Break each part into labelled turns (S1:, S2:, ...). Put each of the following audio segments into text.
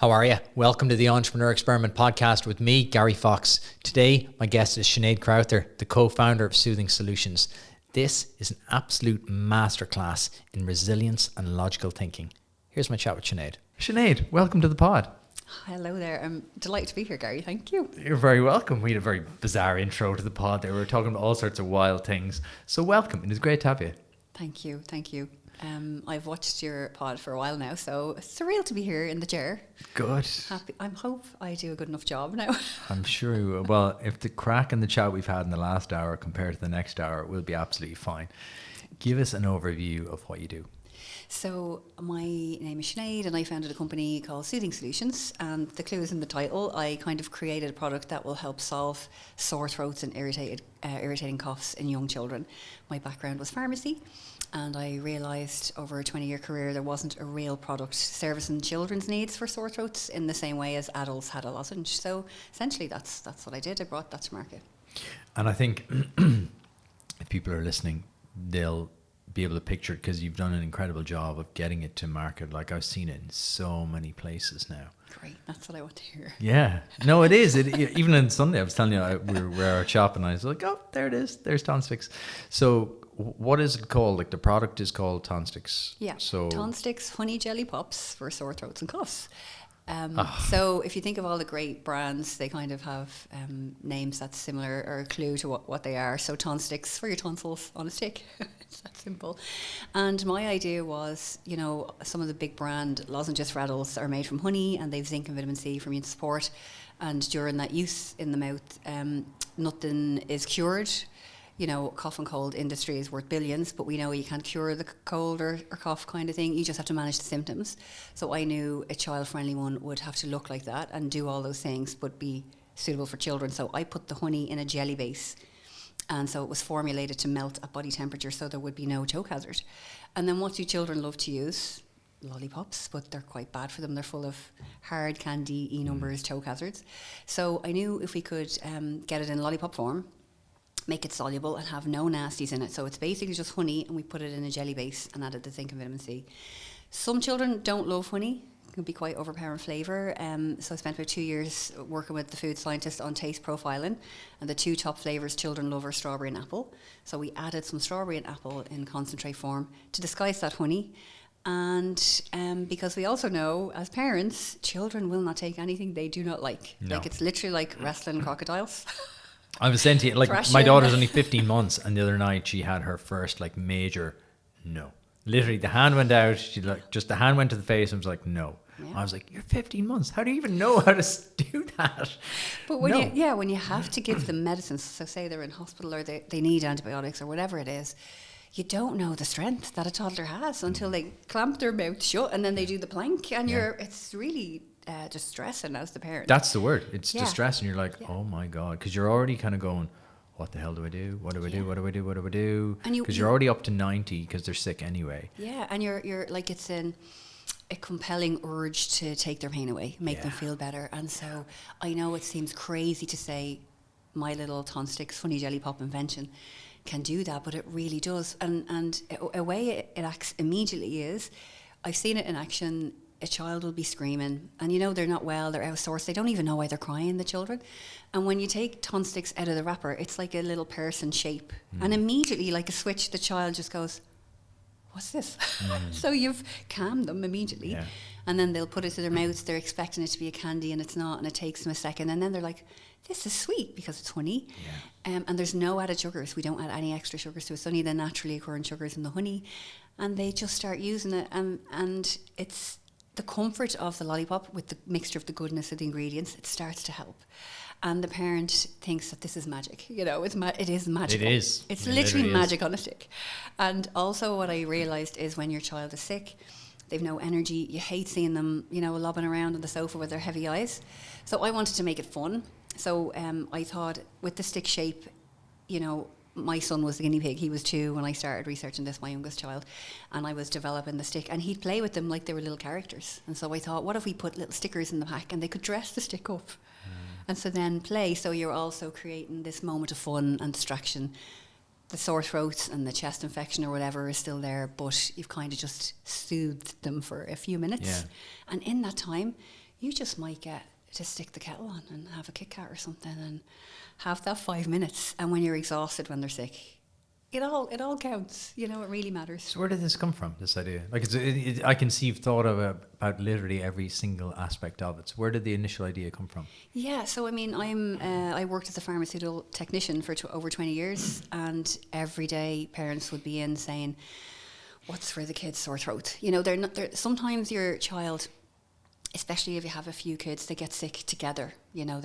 S1: How are you? Welcome to the Entrepreneur Experiment podcast with me, Gary Fox. Today, my guest is Sinead Crowther, the co-founder of Soothing Solutions. This is an absolute masterclass in resilience and logical thinking. Here's my chat with Sinead. Sinead, welcome to the pod.
S2: Hello there. I'm delighted to be here, Gary. Thank you.
S1: You're very welcome. We had a very bizarre intro to the pod there. We were talking about all sorts of wild things. So welcome. It is great to have you.
S2: Thank you. Thank you. I've watched your pod for a while now, so it's surreal to be here in the chair.
S1: Good.
S2: Happy. I hope I do a good enough job now.
S1: I'm sure you will. Well, if the crack and the chat we've had in the last hour compared to the next hour, we'll be absolutely fine. Give us an overview of what you do.
S2: So my name is Sinead and I founded a company called Soothing Solutions, and the clue is in the title. I kind of created a product that will help solve sore throats and irritating coughs in young children. My background was pharmacy, and I realised over a 20-year career there wasn't a real product servicing children's needs for sore throats in the same way as adults had a lozenge. So essentially that's what I did. I brought that to market.
S1: And I think if people are listening, they'll be able to picture it because you've done an incredible job of getting it to market. Like, I've seen it in so many places now.
S2: Great, that's what I want to hear.
S1: Yeah, no, it is. Even on Sunday, I was telling you, we were at our shop and I was like, oh, there it is. There's Tonstix. So what is it called? Like, the product is called Tonstix.
S2: Yeah,
S1: so
S2: Tonstix honey jelly pops for sore throats and coughs. So if you think of all the great brands, they kind of have names that's similar or a clue to what they are. So Tonstix for your tonsils on a stick. It's that simple. And my idea was, you know, some of the big brand lozenges for adults are made from honey and they've zinc and vitamin C for immune support. And during that use in the mouth, nothing is cured. You know, cough and cold industry is worth billions, but we know you can't cure the cold or cough kind of thing. You just have to manage the symptoms. So I knew a child-friendly one would have to look like that and do all those things, but be suitable for children. So I put the honey in a jelly base. And so it was formulated to melt at body temperature so there would be no choke hazard. And then what do children love to use? Lollipops, but they're quite bad for them. They're full of hard candy, E-numbers, choke hazards. So I knew if we could get it in lollipop form, make it soluble and have no nasties in it. So it's basically just honey and we put it in a jelly base and added the zinc and vitamin C. Some children don't love honey. It can be quite overpowering flavour. So I spent about 2 years working with the food scientist on taste profiling, and the two top flavours children love are strawberry and apple. So we added some strawberry and apple in concentrate form to disguise that honey. And because we also know, as parents, children will not take anything they do not like.
S1: No.
S2: Like, it's literally like wrestling crocodiles.
S1: I was saying to you, like,
S2: Thrashing.
S1: my daughter's only 15 months and the other night she had her first like major no. Literally the hand went out, she like just the hand went to the face and was like no. Yeah. I was like, you're 15 months. How do you even know how to do that?
S2: But when when you have to give them medicines, so say they're in hospital or they need antibiotics or whatever it is, you don't know the strength that a toddler has until they clamp their mouth shut and then they do the plank and it's really distressing as the parent.
S1: That's the word. It's distressing. You're like, oh my God, because you're already kind of going, what the hell do I do? What do I do? What do I do? What do I do? Because you're already up to 90 because they're sick anyway.
S2: Yeah, and you're like, it's a compelling urge to take their pain away, make them feel better. And so I know it seems crazy to say my little Tonstix honey jelly pop invention can do that, but it really does. And a way it acts immediately is, I've seen it in action. A child will be screaming and you know they're not well, they're out of sorts, they don't even know why they're crying, the children. And when you take Tonstix out of the wrapper, it's like a little person shape. And immediately, like a switch, the child just goes, what's this? So you've calmed them immediately. Yeah. And then they'll put it to their mouths, they're expecting it to be a candy and it's not, and it takes them a second. And then they're like, this is sweet because it's honey. Yeah. And there's no added sugars. We don't add any extra sugars to it. It's only the naturally occurring sugars in the honey. And they just start using it. And it's the comfort of the lollipop with the mixture of the goodness of the ingredients, it starts to help. And the parent thinks that this is magic. You know, it is magical.
S1: It is.
S2: It's literally magic on a stick. And also what I realised is when your child is sick, they've no energy, you hate seeing them, you know, lobbing around on the sofa with their heavy eyes. So I wanted to make it fun. So I thought with the stick shape, you know, my son was the guinea pig. He was 2 when I started researching this, my youngest child, and I was developing the stick, and he'd play with them like they were little characters. And so I thought, what if we put little stickers in the pack and they could dress the stick up and so then play. So you're also creating this moment of fun and distraction. The sore throats and the chest infection or whatever is still there, but you've kind of just soothed them for a few minutes. And in that time, you just might get to stick the kettle on and have a Kit Kat or something and have that 5 minutes. And when you're exhausted, when they're sick, it all counts. You know, it really matters.
S1: So where did this come from, this idea? Like, I can see you've thought about literally every single aspect of it. So where did the initial idea come from?
S2: Yeah, so I mean, I worked as a pharmaceutical technician for over 20 years, and every day parents would be in saying, what's for the kids' sore throat? You know, sometimes your child, especially if you have a few kids, they get sick together. You know,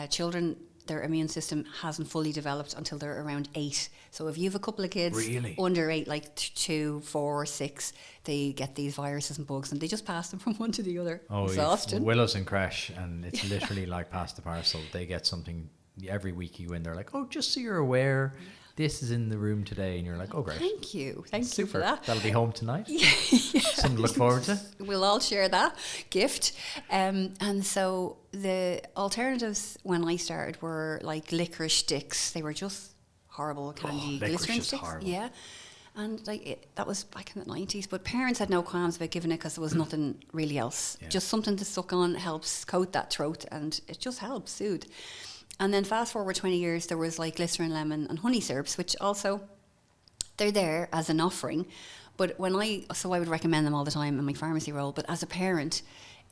S2: children, their immune system hasn't fully developed until they're around 8. So if you have a couple of kids under 8, like 2, 4, 6, they get these viruses and bugs, and they just pass them from one to the other.
S1: Oh, exhausting. Willows and Crash, and it's literally like pass the parcel. They get something every week. You go in, they're like, oh, just so you're aware, this is in the room today, and you're like, oh, great.
S2: Thank you for that.
S1: That'll be home tonight.
S2: Yeah.
S1: Something to look forward to.
S2: We'll all share that gift. And so the alternatives when I started were like licorice sticks. They were just horrible candy glycerin sticks. Horrible. Yeah. And that was back in the 90s, but parents had no qualms about giving it because there was nothing really else. Yeah. Just something to suck on helps coat that throat, and it just helps soothe. And then fast forward 20 years, there was like glycerin, lemon and honey syrups, which also, they're there as an offering. But I would recommend them all the time in my pharmacy role. But as a parent,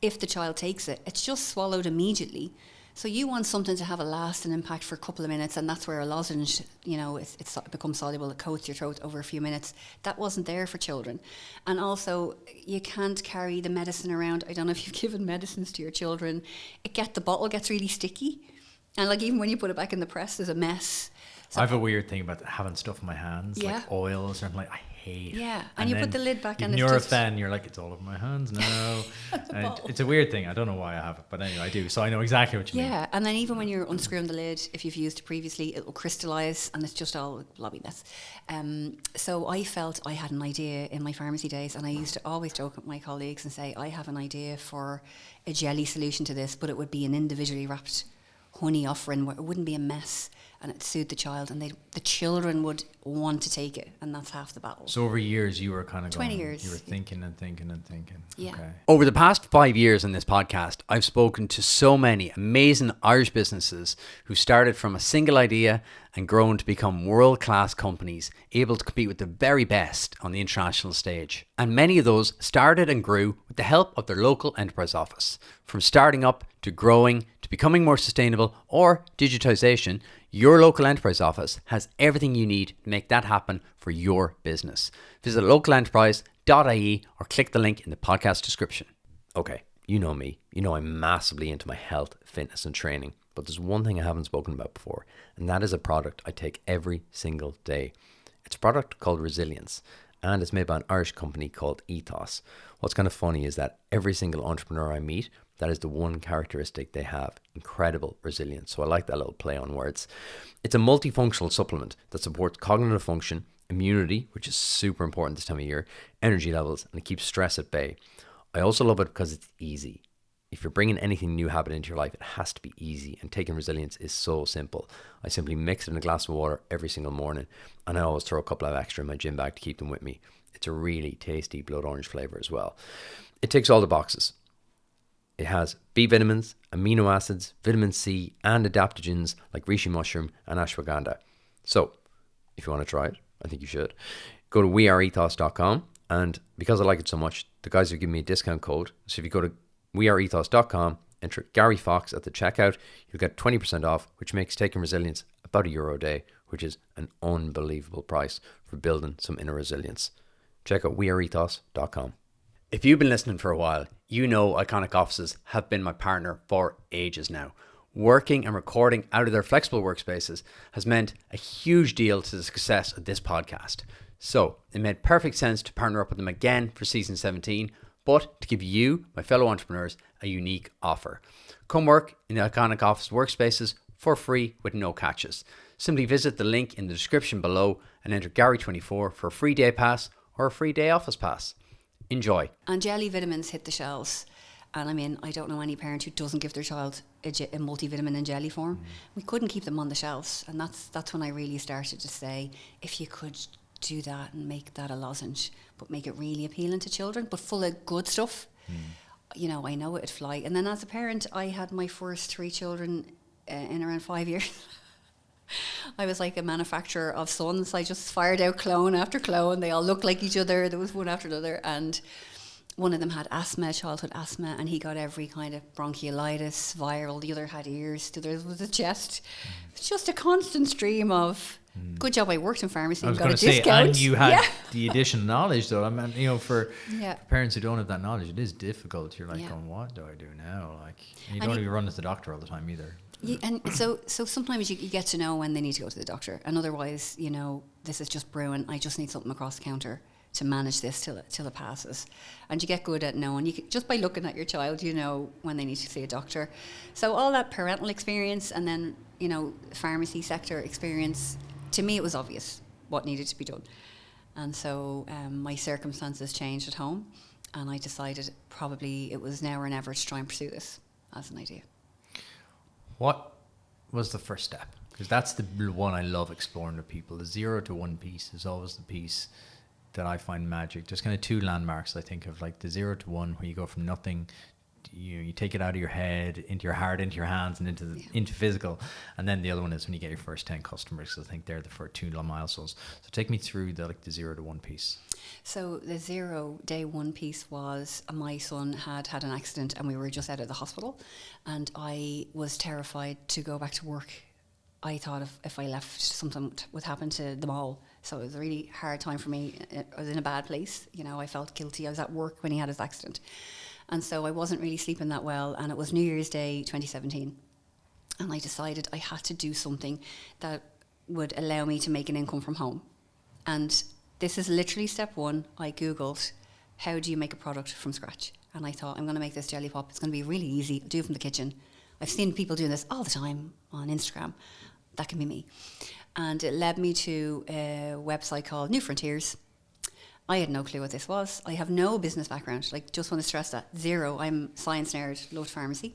S2: if the child takes it, it's just swallowed immediately. So you want something to have a lasting impact for a couple of minutes, and that's where a lozenge, you know, it becomes soluble, it coats your throat over a few minutes. That wasn't there for children. And also, you can't carry the medicine around. I don't know if you've given medicines to your children. The bottle gets really sticky. And like even when you put it back in the press, there's a mess. So
S1: I have a weird thing about having stuff in my hands, like oils, and I'm like, I hate it.
S2: Yeah, and you put the lid back, and
S1: it's just... you're like, it's all over my hands now. And it's a weird thing. I don't know why I have it, but anyway, I do. So I know exactly what you mean.
S2: Yeah, and then even when you're unscrewing the lid, if you've used it previously, it will crystallise, and it's just all blobby mess. So I felt I had an idea in my pharmacy days, and I used to always joke with my colleagues and say, I have an idea for a jelly solution to this, but it would be an individually wrapped honey offering where it wouldn't be a mess, and it soothed the child, and the children would want to take it, and that's half the battle.
S1: So over years you were kind of
S2: 20 years.
S1: You were thinking and thinking and thinking.
S2: Yeah.
S1: Okay.
S3: Over the past 5 years in this podcast, I've spoken to so many amazing Irish businesses who started from a single idea and grown to become world-class companies, able to compete with the very best on the international stage. And many of those started and grew with the help of their local enterprise office. From starting up to growing to becoming more sustainable or digitization, your local enterprise office has everything you need to make that happen for your business. Visit localenterprise.ie or click the link in the podcast description. Okay, you know me. You know I'm massively into my health, fitness and training. But there's one thing I haven't spoken about before, and that is a product I take every single day. It's a product called Resilience, and it's made by an Irish company called Ethos. What's kind of funny is that every single entrepreneur I meet, that is the one characteristic they have: incredible resilience. So I like that little play on words. It's a multifunctional supplement that supports cognitive function, immunity, which is super important this time of year, energy levels, and it keeps stress at bay. I also love it because it's easy. If you're bringing anything new habit into your life, it has to be easy, and taking Resilience is so simple. I simply mix it in a glass of water every single morning, and I always throw a couple of extra in my gym bag to keep them with me. It's a really tasty blood orange flavour as well. It ticks all the boxes. It has B vitamins, amino acids, vitamin C, and adaptogens like reishi mushroom and ashwagandha. So, if you want to try it, I think you should. Go to weareethos.com, and because I like it so much, the guys have given me a discount code. So if you go to weareethos.com, enter Gary Fox at the checkout, you'll get 20% off, which makes taking Resilience about €1 a day, which is an unbelievable price for building some inner resilience. Check out weareethos.com. If you've been listening for a while, you know Iconic Offices have been my partner for ages now. Working and recording out of their flexible workspaces has meant a huge deal to the success of this podcast. So it made perfect sense to partner up with them again for season 17, but to give you, my fellow entrepreneurs, a unique offer. Come work in the Iconic Office workspaces for free with no catches. Simply visit the link in the description below and enter Gary24 for a free day pass or a free day office pass. Enjoy.
S2: And jelly vitamins hit the shelves. And I mean, I don't know any parent who doesn't give their child a multivitamin in jelly form. We couldn't keep them on the shelves. And that's when I really started to say, if you could do that and make that a lozenge, but make it really appealing to children, but full of good stuff. you know, I know it'd fly. And then as a parent, I had my first 3 children in around 5 years. I was like a manufacturer of sons. I just fired out clone after clone. They all looked like each other. There was one after another. And one of them had asthma, childhood asthma, and he got every kind of bronchiolitis, viral. The other had ears. The other was a chest. It's just a constant stream of... Good job I worked in pharmacy and got a discount.
S1: And you had the additional knowledge, though. I mean, you know, for
S2: Yeah.
S1: parents who don't have that knowledge, it is difficult. You're like,
S2: Yeah.
S1: going, what do I do now? Like, and you don't want to be running to the doctor all the time either.
S2: Yeah, and so sometimes you get to know when they need to go to the doctor, and otherwise, you know, this is just brewing. I just need something across the counter to manage this till it passes. And you get good at knowing. You can, just by looking at your child, you know when they need to see a doctor. So all that parental experience, and then, you know, pharmacy sector experience. To me, it was obvious what needed to be done. And so my circumstances changed at home, and I decided probably it was now or never to try and pursue this as an idea.
S1: What was the first step? Because that's the one I love exploring with people. The 0 to 1 piece is always the piece that I find magic. There's kind of 2 landmarks I think of, like the 0 to 1, where you go from nothing, you take it out of your head into your heart, into your hands, and into physical. And then the other one is when you get your first 10 customers. So I think they're the first 2 milestones. So take me through the 0 to 1 piece.
S2: So the 0 day 1 piece was my son had an accident, and we were just out of the hospital, and I was terrified to go back to work. I thought if I left, something would happen to them all. So it was a really hard time for me. I was in a bad place. You know, I felt guilty. I was at work when he had his accident. And so I wasn't really sleeping that well, and it was New Year's Day 2017. And I decided I had to do something that would allow me to make an income from home. And this is literally step 1. I Googled, how do you make a product from scratch? And I thought, I'm going to make this jelly pop. It's going to be really easy. I'll do it from the kitchen. I've seen people doing this all the time on Instagram. That can be me. And it led me to a website called New Frontiers. I had no clue what this was. I have no business background. Like, just want to stress that. 0. I'm science nerd, loved pharmacy.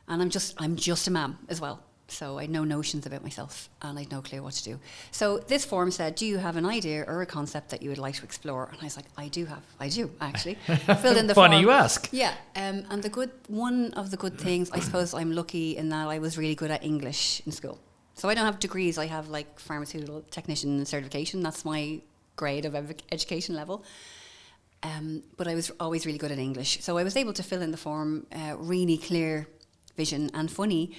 S2: And I'm just a mum as well. So I had no notions about myself, and I had no clue what to do. So this form said, do you have an idea or a concept that you would like to explore? And I was like, I do actually. Filled in the
S1: Funny
S2: form.
S1: you ask.
S2: Yeah. And one of the good things, I suppose I'm lucky in that I was really good at English in school. So I don't have degrees. I have like pharmaceutical technician certification. That's my grade of education level. But I was always really good at English. So I was able to fill in the form, really clear vision and funny.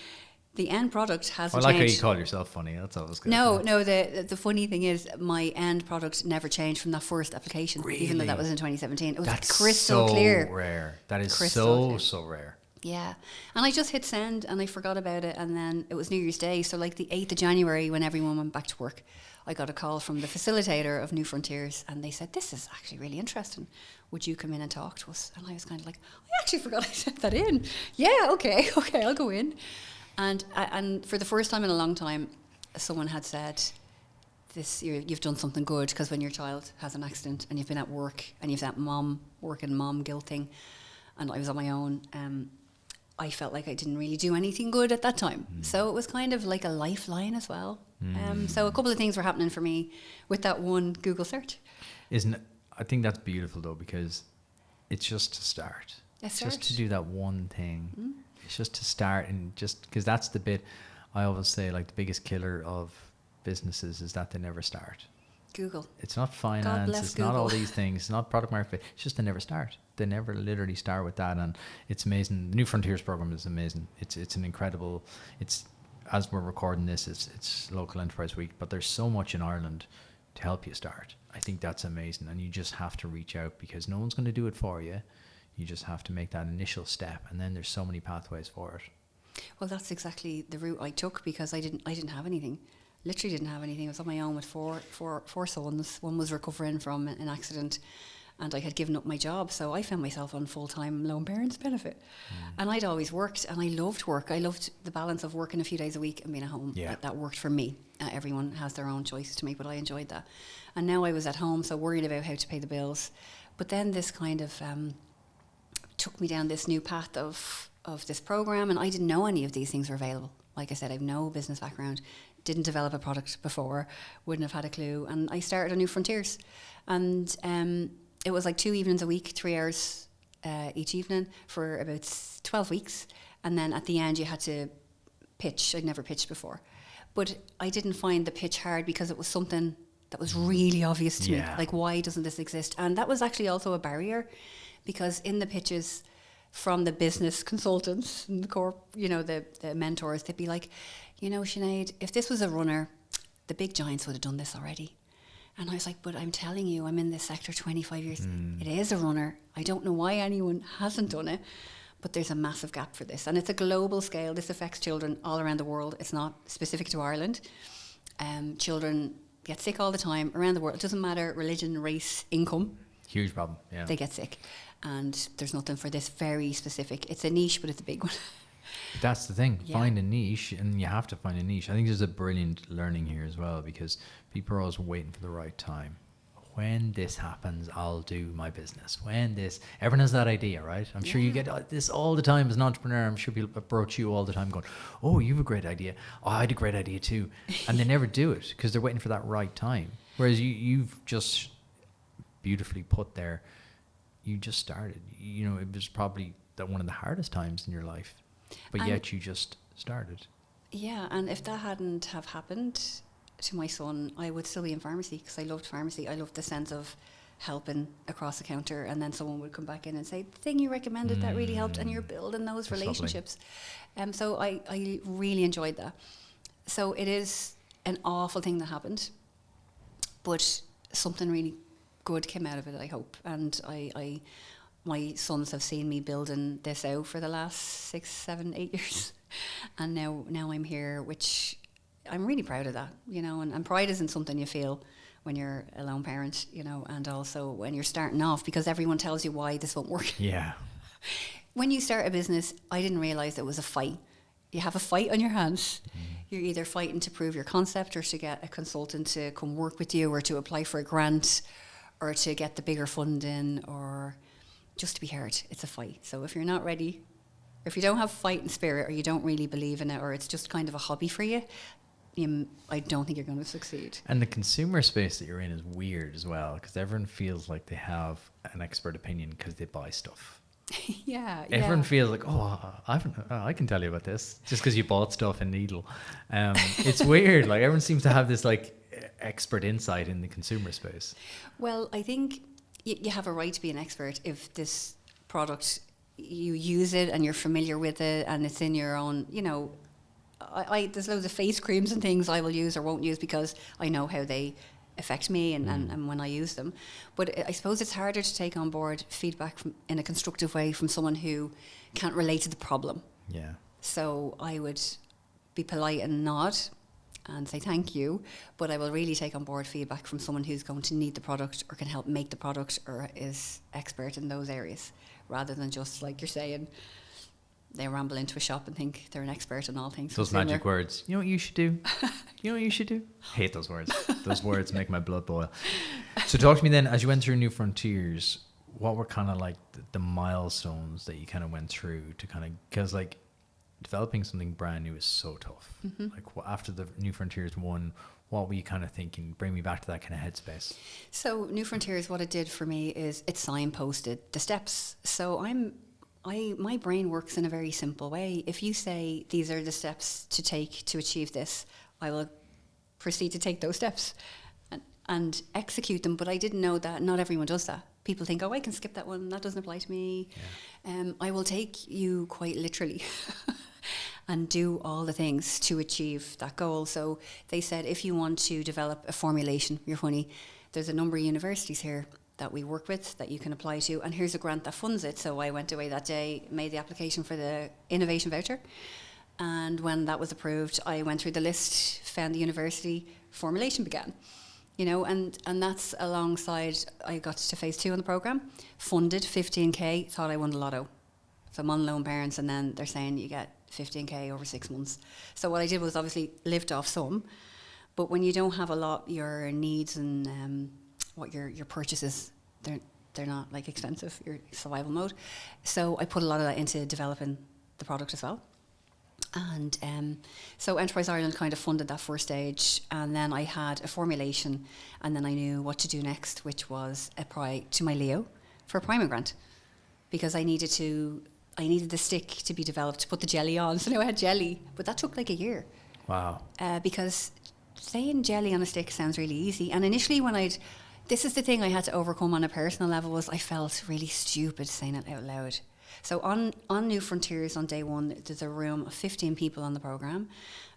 S2: The end product hasn't changed.
S1: I like how you call yourself funny. That's always good.
S2: No, the funny thing is my end product never changed from that first application,
S1: Really?
S2: even though that was in 2017. It was
S1: That's
S2: crystal
S1: so
S2: clear.
S1: rare. That is
S2: Crystal
S1: so rare.
S2: Yeah. And I just hit send and I forgot about it. And then it was New Year's Day. So like the 8th of January, when everyone went back to work, I got a call from the facilitator of New Frontiers, and they said, this is actually really interesting. Would you come in and talk to us? And I was kind of like, I actually forgot I sent that in. Yeah, okay, I'll go in. And for the first time in a long time, someone had said, you've done something good, because when your child has an accident and you've been at work and you've that mom guilt thing, and I was on my own, I felt like I didn't really do anything good at that time. So it was kind of like a lifeline as well. So a couple of things were happening for me with that one Google search.
S1: I think that's beautiful though, because it's just to start. Just to do that one thing. It's just to start, and just because that's the bit I always say, like the biggest killer of businesses is that they never start.
S2: Google.
S1: It's not finance. It's
S2: Google.
S1: not all these things. It's not product market fit. It's just they never start. They never literally start with that, and it's amazing. The New Frontiers program is amazing. It's an incredible. It's, as we're recording this, it's Local Enterprise Week, but there's so much in Ireland to help you start. I think that's amazing, and you just have to reach out, because no one's going to do it for you. You just have to make that initial step, and then there's so many pathways for it.
S2: Well, that's exactly the route I took, because I didn't have anything. Literally didn't have anything. I was on my own with four sons. One was recovering from an accident, and I had given up my job, so I found myself on full-time lone parents benefit. And I'd always worked, and I loved work. I loved the balance of working a few days a week and being at home.
S1: Yeah.
S2: That worked for me. Everyone has their own choices to make, but I enjoyed that. And now I was at home, so worried about how to pay the bills. But then this kind of took me down this new path of this program, and I didn't know any of these things were available. Like I said, I have no business background, didn't develop a product before, wouldn't have had a clue, and I started a New Frontiers. And it was like 2 evenings a week, 3 hours each evening for about 12 weeks. And then at the end, you had to pitch. I'd never pitched before. But I didn't find the pitch hard because it was something that was really obvious to me. Like, why doesn't this exist? And that was actually also a barrier, because in the pitches from the business consultants and the the mentors, they'd be like, Sinead, if this was a runner, the big giants would have done this already. And I was like, but I'm telling you, I'm in this sector 25 years. It is a runner. I don't know why anyone hasn't done it, but there's a massive gap for this. And it's a global scale. This affects children all around the world. It's not specific to Ireland. Children get sick all the time around the world. It doesn't matter religion, race, income.
S1: Huge problem, yeah.
S2: They get sick. And there's nothing for this very specific. It's a niche, but it's a big one.
S1: That's the thing. Find a niche, and you have to find a niche. I think there's a brilliant learning here as well, because people are always waiting for the right time. When this happens, I'll do my business. Everyone has that idea, right? I'm sure you get this all the time as an entrepreneur. I'm sure people approach you all the time going, oh, you have a great idea. Oh, I had a great idea too. And they never do it because they're waiting for that right time. Whereas you've just beautifully put there, you just started. It was probably one of the hardest times in your life, but yet you just started.
S2: Yeah, and if that hadn't have happened to my son, I would still be in pharmacy, because I loved pharmacy. I loved the sense of helping across the counter, and then someone would come back in and say, the thing you recommended that really helped, and you're building those relationships. So I really enjoyed that. So it is an awful thing that happened, but something really good came out of it, I hope. And my sons have seen me building this out for the last 6, 7, 8 years, and now I'm here, which I'm really proud of that, and pride isn't something you feel when you're a lone parent, and also when you're starting off, because everyone tells you why this won't work.
S1: Yeah.
S2: When you start a business, I didn't realize it was a fight. You have a fight on your hands. You're either fighting to prove your concept, or to get a consultant to come work with you, or to apply for a grant, or to get the bigger funding, or just to be heard. It's a fight. So if you're not ready, if you don't have fighting spirit, or you don't really believe in it, or it's just kind of a hobby for you, I don't think you're going to succeed.
S1: And the consumer space that you're in is weird as well, because everyone feels like they have an expert opinion because they buy stuff. Everyone feels like, I can tell you about this just because you bought stuff in Needle. It's weird. Like, everyone seems to have this like expert insight in the consumer space. Well,
S2: I think you have a right to be an expert if this product, you use it and you're familiar with it, and it's in your own, there's loads of face creams and things I will use or won't use because I know how they affect me and when I use them. But I suppose it's harder to take on board feedback in a constructive way from someone who can't relate to the problem.
S1: Yeah.
S2: So I would be polite and nod and say thank you, but I will really take on board feedback from someone who's going to need the product or can help make the product or is expert in those areas, rather than just, like you're saying, they ramble into a shop and think they're an expert in all things.
S1: Those magic words. You know what you should do? You know what you should do? Hate those words. Those words make my blood boil. So talk to me then, as you went through New Frontiers, what were kind of like the milestones that you kind of went through to kind of, because like developing something brand new is so tough. Like after the New Frontiers one, what were you kind of thinking? Bring me back to that kind of headspace.
S2: So New Frontiers, what it did for me is it signposted the steps. So my brain works in a very simple way. If you say these are the steps to take to achieve this, I will proceed to take those steps and execute them. But I didn't know that not everyone does that. People think, I can skip that one. That doesn't apply to me. Yeah. I will take you quite literally and do all the things to achieve that goal. So they said, if you want to develop a formulation, you're funny, there's a number of universities here that we work with that you can apply to, and here's a grant that funds it. So I went away that day, made the application for the innovation voucher, and when that was approved, I went through the list, found the university, formulation began, and that's alongside, I got to phase 2 on the program, funded 15k, thought I won the lotto. So I'm on loan parents, and then they're saying you get 15k over 6 months. So what I did was obviously lived off some, but when you don't have a lot, your needs and what your purchases, they're not like expensive, your survival mode. So I put a lot of that into developing the product as well. And so Enterprise Ireland kind of funded that first stage, and then I had a formulation, and then I knew what to do next, which was apply to my Leo for a priming grant, because I needed the stick to be developed to put the jelly on. So now I had jelly, but that took like a year.
S1: Wow.
S2: Because saying jelly on a stick sounds really easy. And initially this is the thing I had to overcome on a personal level, was I felt really stupid saying it out loud. So on New Frontiers on day one, there's a room of 15 people on the programme,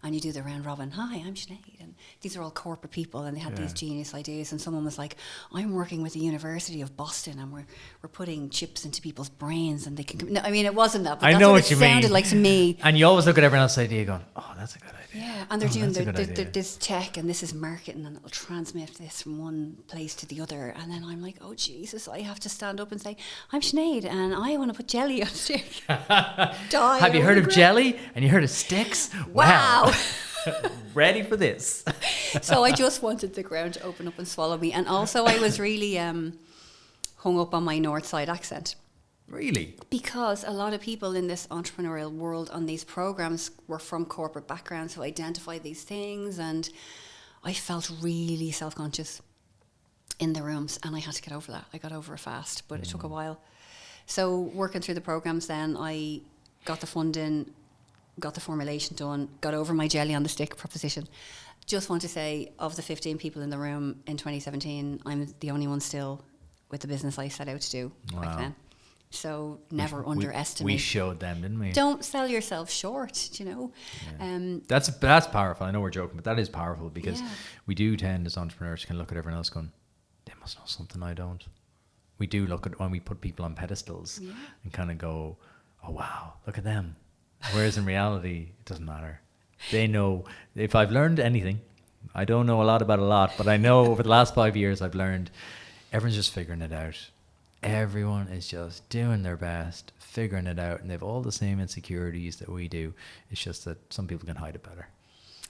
S2: and you do the round robin. Hi, I'm Sinead. And these are all corporate people, and they had these genius ideas. And someone was like, I'm working with the University of Boston, and we're putting chips into people's brains, and they can... No, I mean, it wasn't that, but
S1: I
S2: that's
S1: know
S2: what
S1: you
S2: it sounded
S1: mean.
S2: like to me.
S1: And you always look at everyone else's idea going, oh, that's a good idea.
S2: Yeah, and they're doing
S1: idea.
S2: this tech, and this is marketing, and it'll transmit this from one place to the other. And then I'm like, oh, Jesus, I have to stand up and say, I'm Sinead, and I want to put jelly on a stick.
S1: Have you heard of jelly? And you heard of sticks?
S2: Wow.
S1: Ready for this.
S2: So I just wanted the ground to open up and swallow me. And also I was really hung up on my North Side accent.
S1: Really?
S2: Because a lot of people in this entrepreneurial world on these programs were from corporate backgrounds who identify these things, and I felt really self-conscious in the rooms, and I had to get over that. I got over it fast, but it took a while. So working through the programs, then I got the funding, got the formulation done, got over my jelly on the stick proposition. Just want to say, of the 15 people in the room in 2017, I'm the only one still with the business I set out to do back then. So never underestimate.
S1: We showed them, didn't we?
S2: Don't sell yourself short, you know.
S1: Yeah. That's powerful. I know we're joking, but that is powerful, because we do tend as entrepreneurs to kind of look at everyone else going, they must know something I don't. We do look at when we put people on pedestals and kind of go, oh, wow, look at them. Whereas in reality, it doesn't matter. They know. If I've learned anything, I don't know a lot about a lot, but I know over the last 5 years I've learned everyone's just figuring it out. Everyone is just doing their best, figuring it out, and they have all the same insecurities that we do. It's just that some people can hide it better.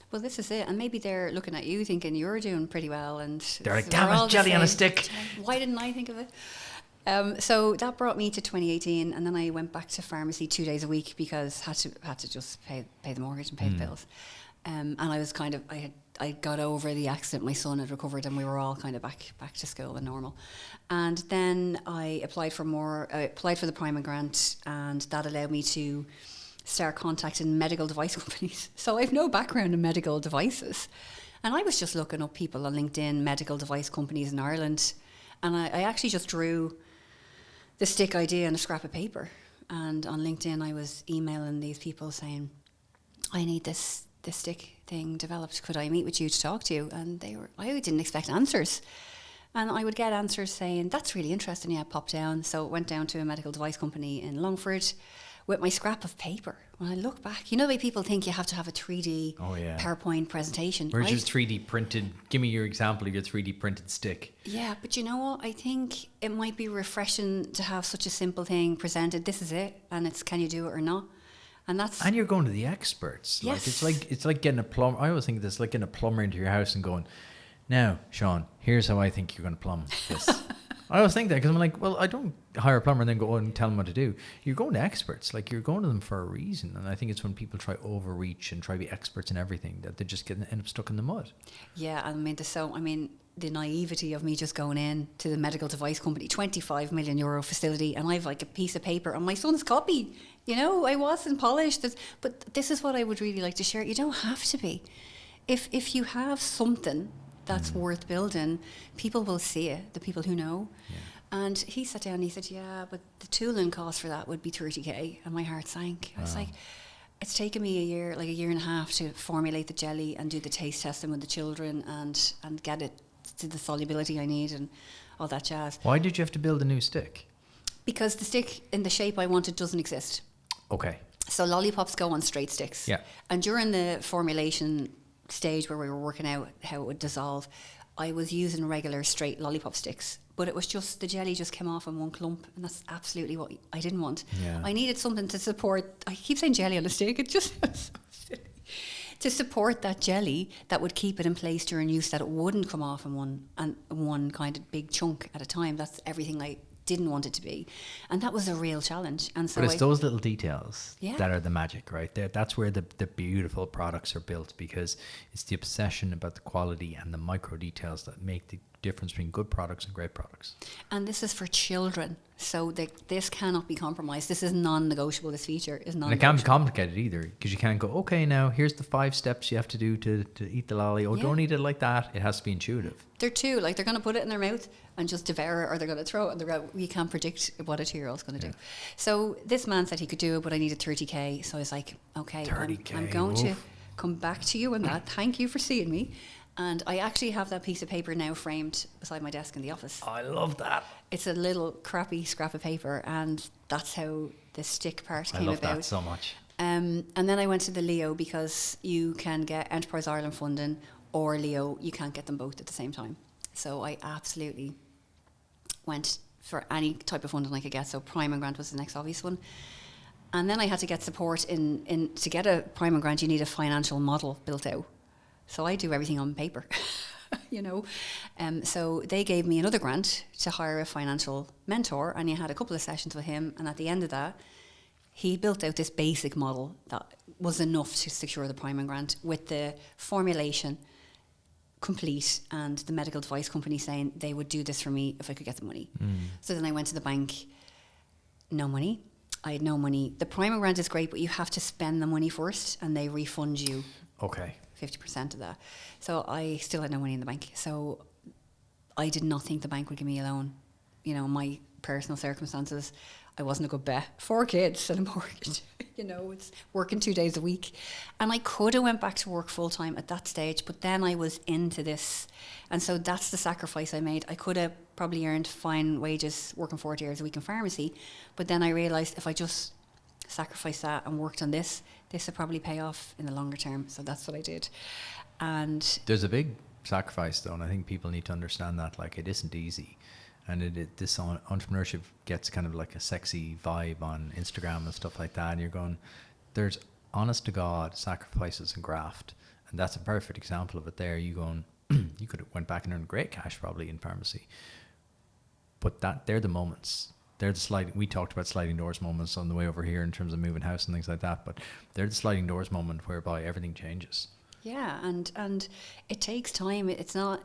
S2: Well, this is it. And maybe they're looking at you thinking you're doing pretty well, and
S1: they're like, damn it, jelly on a stick.
S2: Why didn't I think of it? So that brought me to 2018, and then I went back to pharmacy 2 days a week because had to just pay the mortgage and pay the bills. And I was I got over the accident. My son had recovered, and we were all kind of back to school and normal. And then I applied for the Priming Grant, and that allowed me to start contacting medical device companies. So I have no background in medical devices, and I was just looking up people on LinkedIn, medical device companies in Ireland, and I actually just drew the stick idea on a scrap of paper. And on LinkedIn, I was emailing these people saying, I need this stick thing developed. Could I meet with you to talk to you? And I didn't expect answers. And I would get answers saying, that's really interesting. Yeah, pop down. So it went down to a medical device company in Longford with my scrap of paper. When I look back, you know the way people think you have to have a 3D PowerPoint presentation.
S1: Where's your 3D printed? Give me your example of your 3D printed stick.
S2: Yeah, but you know what? I think it might be refreshing to have such a simple thing presented. This is it, and it's can you do it or not? And
S1: you're going to the experts.
S2: Yes.
S1: Like it's like getting a plumber. I always think this like getting a plumber into your house and going, now, Sean, here's how I think you're going to plumb this. I always think that because I'm like, well, I don't hire a plumber and then go and tell them what to do. You're going to experts. Like, you're going to them for a reason. And I think it's when people try overreach and try to be experts in everything that they just end up stuck in the mud.
S2: Yeah, I mean, the naivety of me just going in to the medical device company, 25 million euro facility, and I've like a piece of paper on my son's copy. You know, I wasn't polished. But this is what I would really like to share. You don't have to be. If you have something that's worth building, people will see it, the people who know. Yeah. And he sat down and he said, yeah, but the tooling cost for that would be 30k. And my heart sank. I was like, it's taken me a year and a half to formulate the jelly and do the taste testing with the children and get it to the solubility I need and all that jazz.
S1: Why did you have to build a new stick?
S2: Because the stick in the shape I wanted doesn't exist.
S1: Okay.
S2: So lollipops go on straight sticks.
S1: Yeah.
S2: And during the formulation stage where we were working out how it would dissolve, I was using regular straight lollipop sticks, but it was just the jelly just came off in one clump, and that's absolutely what I didn't want. Yeah. I needed something to support. I keep saying jelly on a stick, it just sounds so silly. To support that jelly that would keep it in place during use, that it wouldn't come off in one kind of big chunk at a time. That's everything I didn't want it to be, and that was a real challenge. And so
S1: but it's those little details that are the magic, right there. That's where the beautiful products are built, because it's the obsession about the quality and the micro details that make the difference between good products and great products.
S2: And this is for children. So this cannot be compromised. This is non-negotiable. This feature is
S1: And
S2: non-negotiable.
S1: it can't be complicated either, because you can't go, okay, now here's the 5 steps you have to do to eat the lolly. Oh, don't eat it like that. It has to be intuitive.
S2: They're too, like, they're going to put it in their mouth and just devour it, or they're going to throw it. And we can't predict what a 2-year-old's going to do. So this man said he could do it, but I needed 30k. So I was like, okay,
S1: 30K,
S2: I'm going to come back to you on that. Thank you for seeing me. And I actually have that piece of paper now framed beside my desk in the office.
S1: I love that.
S2: It's a little crappy scrap of paper, and that's how the stick part came about.
S1: I love that so much.
S2: And then I went to the Leo, because you can get Enterprise Ireland funding or Leo. You can't get them both at the same time. So I absolutely went for any type of funding I could get. So Prime and Grant was the next obvious one. And then I had to get support in to get a Prime and Grant, you need a financial model built out. So I do everything on paper, you know. So they gave me another grant to hire a financial mentor, and you had a couple of sessions with him. And at the end of that, he built out this basic model that was enough to secure the Prime and Grant, with the formulation complete and the medical device company saying they would do this for me if I could get the money. So then I went to the bank, no money. I had no money. The Prime and Grant is great, but you have to spend the money first, and they refund you.
S1: Okay.
S2: 50% of that. So I still had no money in the bank. So I did not think the bank would give me a loan. You know, my personal circumstances, I wasn't a good bet. 4 kids and a mortgage. You know, it's working 2 days a week. And I could have went back to work full time at that stage, but then I was into this. And so that's the sacrifice I made. I could have probably earned fine wages working 40 hours a week in pharmacy, but then I realised if I just sacrificed that and worked on this would probably pay off in the longer term. So that's what I did. And
S1: there's a big sacrifice though, and I think people need to understand that, like, it isn't easy. And this entrepreneurship gets kind of like a sexy vibe on Instagram and stuff like that, and you're going, there's honest to God sacrifices and graft, and that's a perfect example of it there. You going, you could have went back and earned great cash probably in pharmacy, but they're the moments. They're the we talked about sliding doors moments on the way over here in terms of moving house and things like that, but they're the sliding doors moment whereby everything changes.
S2: Yeah, and it takes time. It's not,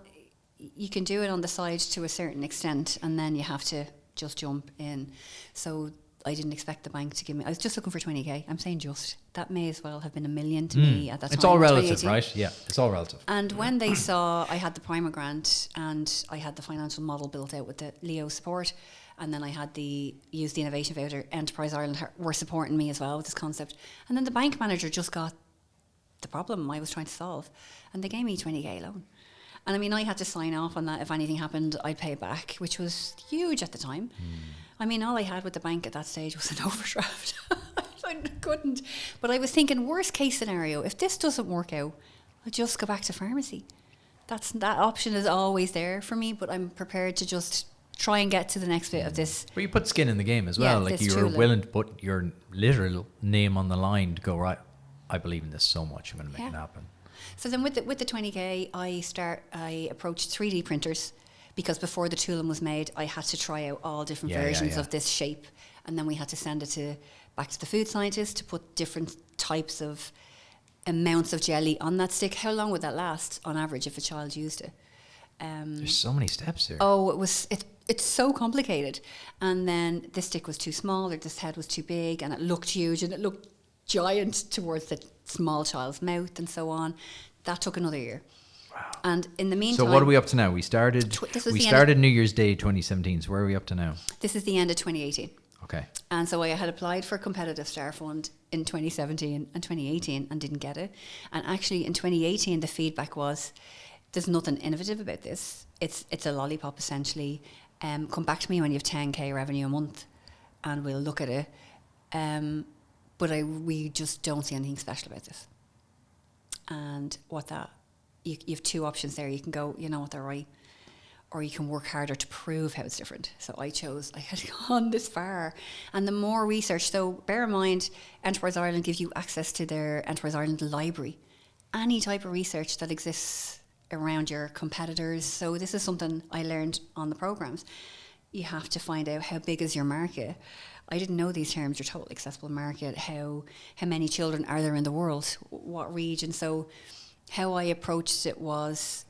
S2: you can do it on the side to a certain extent, and then you have to just jump in. So I didn't expect the bank to give me, I was just looking for 20k. I'm saying just, that may as well have been $1 million to me at that time.
S1: It's all relative, right? Yeah, it's all relative.
S2: And when they saw I had the Primer grant and I had the financial model built out with the Leo support, and then I had used the innovation voucher, Enterprise Ireland were supporting me as well with this concept. And then the bank manager just got the problem I was trying to solve, and they gave me 20k loan. And I mean, I had to sign off on that. If anything happened, I'd pay it back, which was huge at the time. I mean, all I had with the bank at that stage was an overdraft. I couldn't. But I was thinking, worst case scenario, if this doesn't work out, I'll just go back to pharmacy. That option is always there for me, but I'm prepared to just try and get to the next bit of this.
S1: But you put skin in the game as well. Like, you were willing to put your literal name on the line to go, right, I believe in this so much, I'm going to make it happen.
S2: So then with the 20k, I approached 3D printers, because before the tooling was made, I had to try out all different versions of this shape, and then we had to send it back to the food scientist to put different types of amounts of jelly on that stick. How long would that last on average if a child used it?
S1: There's so many steps here.
S2: Oh, it's so complicated. And then this stick was too small, or this head was too big, and it looked huge, and it looked giant towards the small child's mouth, and so on. That took another year. Wow. And in the meantime,
S1: so what are we up to now? We started New Year's Day 2017. So where are we up to now?
S2: This is the end of 2018.
S1: Okay.
S2: And so I had applied for a competitive star fund in 2017 and 2018 and didn't get it. And actually in 2018 the feedback was, there's nothing innovative about this. It's a lollipop essentially. Come back to me when you have 10k revenue a month and we'll look at it. But we just don't see anything special about this. And you have 2 options there. You can go, you know what, they're right, or you can work harder to prove how it's different. So I had gone this far. And the more research, so bear in mind, Enterprise Ireland gives you access to their Enterprise Ireland library. Any type of research that exists around your competitors. So this is something I learned on the programs. You have to find out how big is your market. I didn't know these terms, your total accessible market, how many children are there in the world, what region. So how I approached it was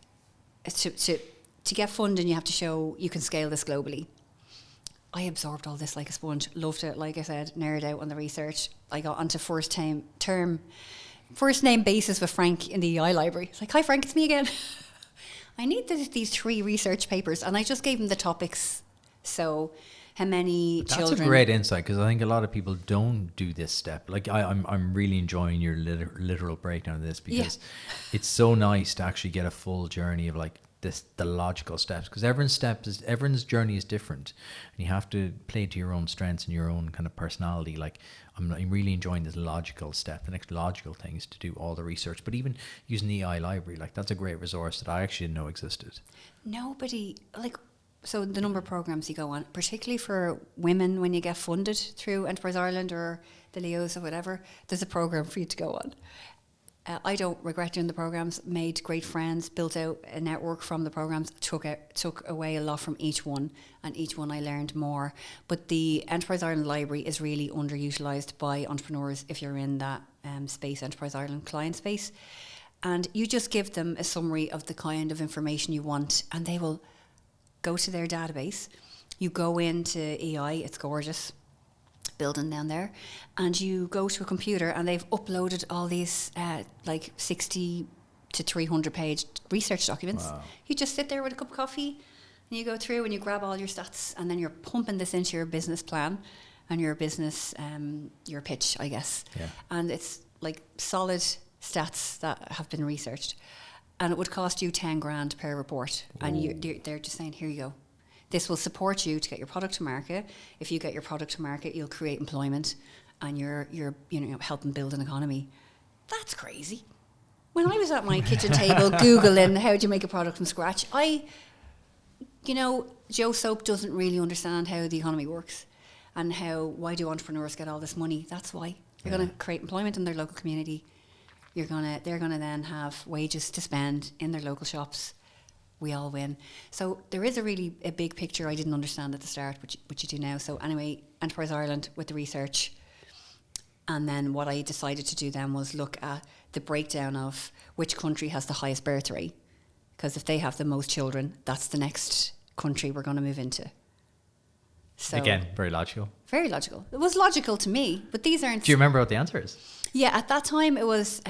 S2: to get funding, you have to show you can scale this globally. I absorbed all this like a sponge, loved it. Like I said, nerded out on the research. I got onto first name basis with Frank in the EI library. It's like, hi Frank, it's me again. I need these 3 research papers, and I just gave him the topics. So how many children...
S1: That's a great insight, because I think a lot of people don't do this step. Like I'm really enjoying your literal breakdown of this, because it's so nice to actually get a full journey of like the logical steps, because everyone's journey is different, and you have to play to your own strengths and your own kind of personality. Like I'm really enjoying this logical step. The next logical thing is to do all the research, but even using the EI library, like that's a great resource that I actually didn't know existed.
S2: Nobody, like, so the number of programs you go on, particularly for women, when you get funded through Enterprise Ireland or the Leos or whatever, there's a program for you to go on. I don't regret doing the programs, made great friends, built out a network from the programs, took away a lot from each one, and each one I learned more. But the Enterprise Ireland library is really underutilised by entrepreneurs if you're in that space, Enterprise Ireland client space. And you just give them a summary of the kind of information you want, and they will go to their database. You go into EI, it's gorgeous building down there, and you go to a computer and they've uploaded all these like 60 to 300 page research documents. Wow. You just sit there with a cup of coffee and you go through and you grab all your stats, and then you're pumping this into your business plan and your business your pitch, I guess. Yeah. And it's like solid stats that have been researched, and it would cost you 10 grand per report. Ooh. And they're just saying, here you go. This will support you to get your product to market. If you get your product to market, you'll create employment, and you're helping build an economy. That's crazy. When I was at my kitchen table Googling how do you make a product from scratch, Joe Soap doesn't really understand how the economy works and why do entrepreneurs get all this money. That's why. You're going to create employment in their local community. They're going to then have wages to spend in their local shops. We all win. So there is a big picture I didn't understand at the start, which you do now. So anyway, Enterprise Ireland with the research. And then what I decided to do then was look at the breakdown of which country has the highest birth rate. Because if they have the most children, that's the next country we're going to move into. So
S1: again, very logical.
S2: Very logical. It was logical to me, but these aren't...
S1: Do you remember what the answer is?
S2: Yeah, at that time it was...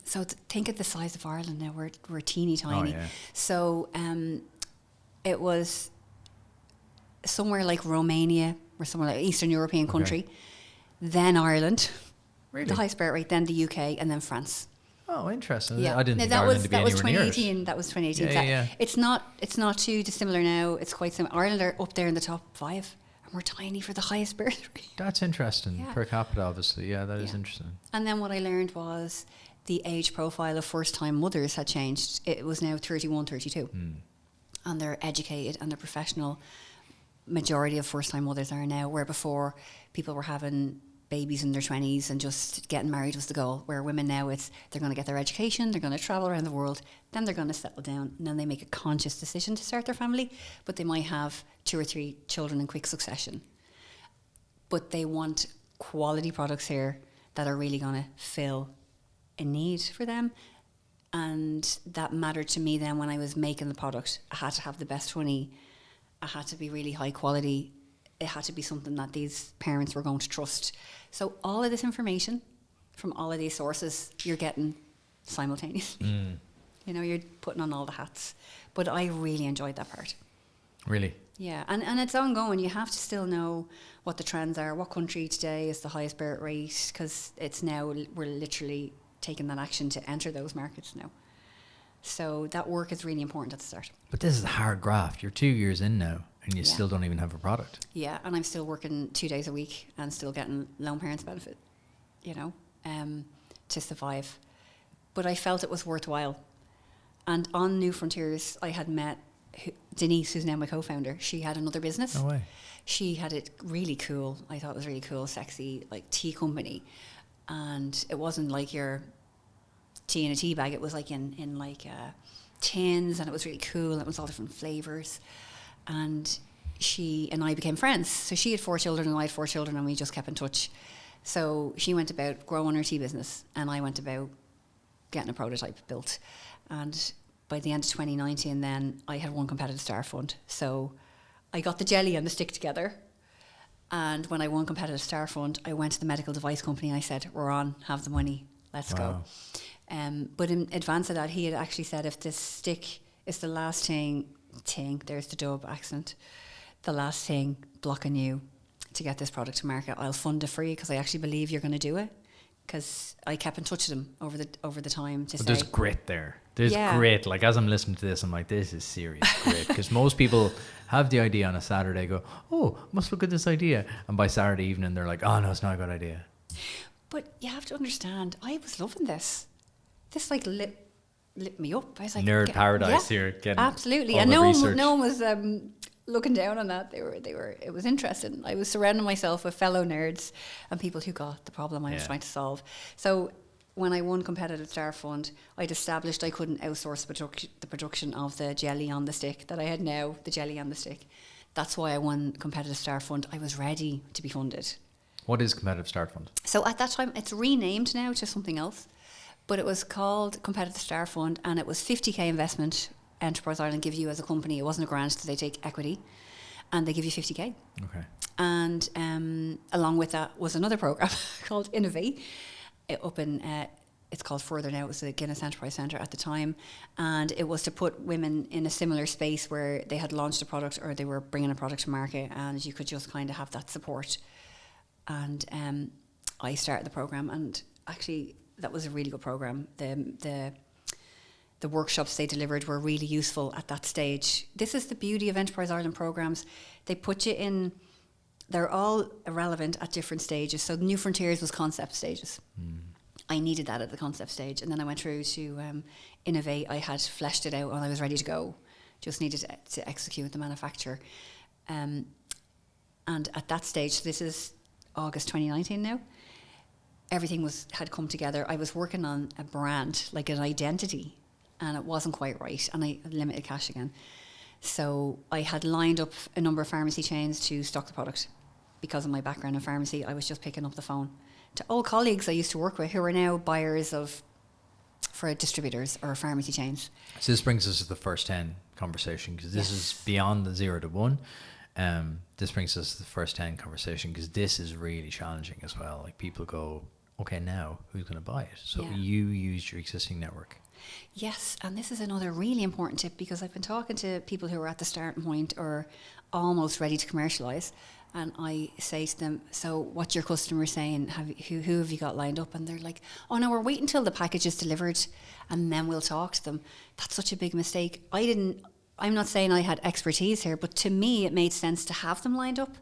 S2: So think of the size of Ireland now. We're teeny tiny. Oh, yeah. So it was somewhere like Romania or somewhere like Eastern European country. Okay. Then Ireland, really? The highest birth rate. Then the UK, and then France.
S1: Oh, interesting. Yeah. I didn't think Ireland to be anywhere near it.
S2: That was 2018. Yeah. It's not too dissimilar now. It's quite similar. Ireland are up there in the top 5. And we're tiny for the highest birth rate.
S1: That's interesting. Yeah. Per capita, obviously. Yeah, that is interesting.
S2: And then what I learned was the age profile of first-time mothers had changed. It was now 31, 32. And they're educated and they're professional. Majority of first-time mothers are now, where before people were having babies in their 20s and just getting married was the goal. Where women now, they're going to get their education, they're going to travel around the world, then they're going to settle down, and then they make a conscious decision to start their family, but they might have 2 or 3 children in quick succession. But they want quality products here that are really going to fill a need for them. And that mattered to me then when I was making the product. I had to have the best honey. I had to be really high quality. It had to be something that these parents were going to trust. So all of this information from all of these sources you're getting simultaneously. You're putting on all the hats. But I really enjoyed that part.
S1: Really?
S2: Yeah, and it's ongoing. You have to still know what the trends are. What country today is the highest birth rate? Because we're literally taking that action to enter those markets now. So that work is really important at the start.
S1: But this is a hard graft. You're 2 years in now and you still don't even have a product.
S2: Yeah, and I'm still working 2 days a week and still getting lone parents benefit, to survive. But I felt it was worthwhile. And on New Frontiers, I had met Denise, who's now my co-founder. She had another business.
S1: No way.
S2: She had it really cool. I thought it was really cool, sexy, like tea company. And it wasn't like your tea in a tea bag. It was like in tins, and it was really cool. And it was all different flavors. And she and I became friends. So she had 4 children and I had 4 children, and we just kept in touch. So she went about growing her tea business, and I went about getting a prototype built. And by the end of 2019 then, I had won competitive star fund. So I got the jelly and the stick together, And when I won competitive star fund, I went to the medical device company and I said, we're on, have the money, let's go. But in advance of that, he had actually said, if this stick is the last thing, there's the dub accent, the last thing blocking you to get this product to market, I'll fund it for you because I actually believe you're going to do it. Because I kept in touch with him over the time to say.
S1: There's grit there. There's grit. Like, as I'm listening to this, I'm like, this is serious grit. Because most people have the idea on a Saturday, go, oh, must look at this idea. And by Saturday evening, they're like, oh, no, it's not a good idea.
S2: But you have to understand, I was loving this. This like lit me up. I was like,
S1: nerd paradise here. Getting
S2: absolutely. And no one was looking down on that. They were. It was interesting. I was surrounding myself with fellow nerds and people who got the problem I was trying to solve. So when I won competitive star fund, I'd established I couldn't outsource the production of the jelly on the stick that I had now. The jelly on the stick. That's why I won competitive star fund. I was ready to be funded.
S1: What is competitive star fund?
S2: So at that time, it's renamed now to something else, but it was called competitive star fund, and it was 50k investment. Enterprise Ireland give you as a company. It wasn't a grant, so they take equity and they give you 50k.
S1: Okay.
S2: And along with that was another program called Innovate up in it's called Further now. It was the Guinness Enterprise Centre at the time, and it was to put women in a similar space where they had launched a product or they were bringing a product to market, and you could just kind of have that support. And I started the program, and actually that was a really good program. The workshops they delivered were really useful at that stage. This is the beauty of Enterprise Ireland programs. They put you in, they're all irrelevant at different stages. So New Frontiers was concept stages. I needed that at the concept stage. And then I went through to Innovate. I had fleshed it out and I was ready to go. Just needed to execute the manufacture. And at that stage, this is August 2019 now, everything had come together. I was working on a brand, like an identity, and it wasn't quite right, and I had limited cash again. So I had lined up a number of pharmacy chains to stock the product. Because of my background in pharmacy, I was just picking up the phone to old colleagues I used to work with who are now buyers for distributors or pharmacy chains.
S1: So this brings us to the first 10 conversation, because this is beyond the 0 to 1. This brings us to the first 10 conversation, because this is really challenging as well. Like, people go, okay, now who's going to buy it? So you used your existing network.
S2: Yes, and this is another really important tip, because I've been talking to people who are at the starting point or almost ready to commercialise, and I say to them, so what's your customer saying? Who have you got lined up? And they're like, oh no, we're waiting until the package is delivered and then we'll talk to them. That's such a big mistake. I'm not saying I had expertise here, but to me it made sense to have them lined up.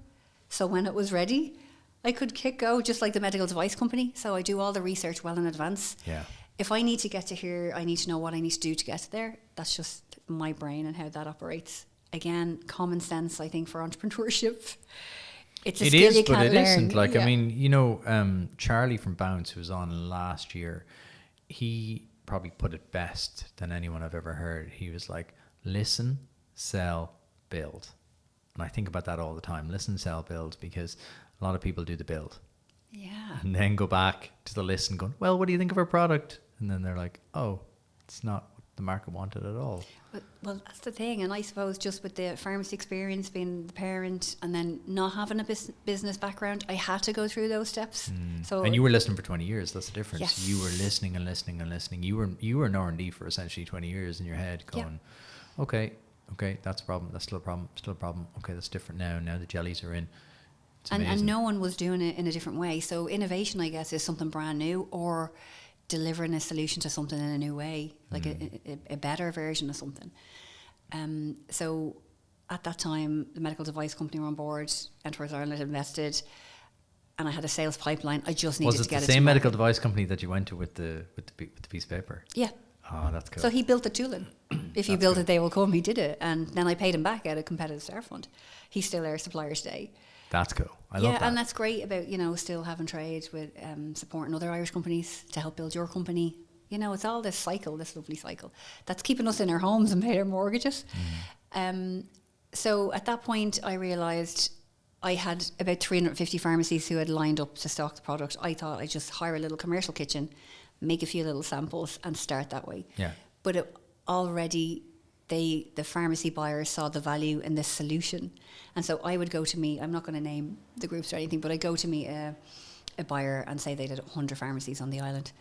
S2: So when it was ready, I could go just like the medical device company. So I do all the research well in advance.
S1: Yeah.
S2: If I need to get to here, I need to know what I need to do to get there. That's just my brain and how that operates. Again, common sense, I think, for entrepreneurship. It's a skill you can't learn. It isn't.
S1: Like, I mean, you know, Charlie from Bounce, who was on last year, he probably put it best than anyone I've ever heard. He was like, listen, sell, build. And I think about that all the time. Listen, sell, build, because a lot of people do the build.
S2: Yeah.
S1: And then go back to the listen going, well, what do you think of our product? And then they're like, oh, it's not what the market wanted at all.
S2: Well, that's the thing. And I suppose just with the pharmacy experience, being the parent and then not having a business background, I had to go through those steps.
S1: And you were listening for 20 years. That's the difference.
S2: Yes.
S1: You were listening and listening and listening. You were an R&D for essentially 20 years in your head going, okay, that's a problem. That's still a problem. Okay, that's different now. Now the jellies are in.
S2: And no one was doing it in a different way. So innovation, I guess, is something brand new, or delivering a solution to something in a new way, like a better version of something. So at that time, the medical device company were on board, Enterprise Ireland had invested, and I had a sales pipeline. I just needed to get it.
S1: Was it the same medical device company that you went to with the piece of paper?
S2: Yeah.
S1: Oh, that's cool.
S2: So he built the tooling. If you build it, they will come. He did it. And then I paid him back out of competitive star fund. He's still our supplier today.
S1: That's cool. I love that.
S2: Yeah, and that's great about, you know, still having trade with supporting other Irish companies to help build your company. You know, it's all this cycle, this lovely cycle, that's keeping us in our homes and paying our mortgages. So at that point, I realised I had about 350 pharmacies who had lined up to stock the product. I thought I'd just hire a little commercial kitchen, make a few little samples and start that way.
S1: Yeah.
S2: But it already the pharmacy buyers saw the value in this solution. And so I would go to meet, I'm not going to name the groups or anything, but I go to meet a buyer and say they did 100 pharmacies on the island.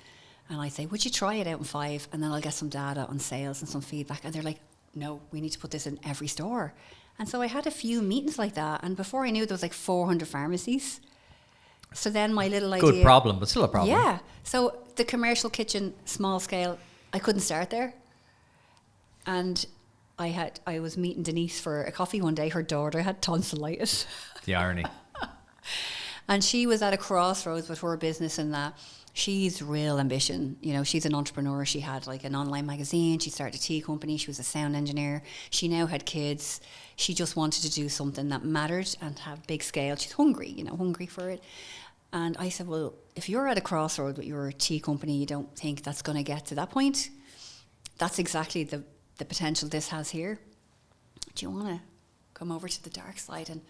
S2: And I say, would you try it out in 5? And then I'll get some data on sales and some feedback. And they're like, no, we need to put this in every store. And so I had a few meetings like that. And before I knew, there was like 400 pharmacies. So then my little idea...
S1: Good problem, but still a problem.
S2: Yeah. So the commercial kitchen, small scale, I couldn't start there. And I was meeting Denise for a coffee one day. Her daughter had tonsillitis.
S1: The irony.
S2: And she was at a crossroads with her business in that she's real ambition. You know, she's an entrepreneur. She had like an online magazine. She started a tea company. She was a sound engineer. She now had kids. She just wanted to do something that mattered and have big scale. She's hungry, hungry for it. And I said, well, if you're at a crossroad with your tea company, you don't think that's going to get to that point? That's exactly the potential this has here. Do you want to come over to the dark side and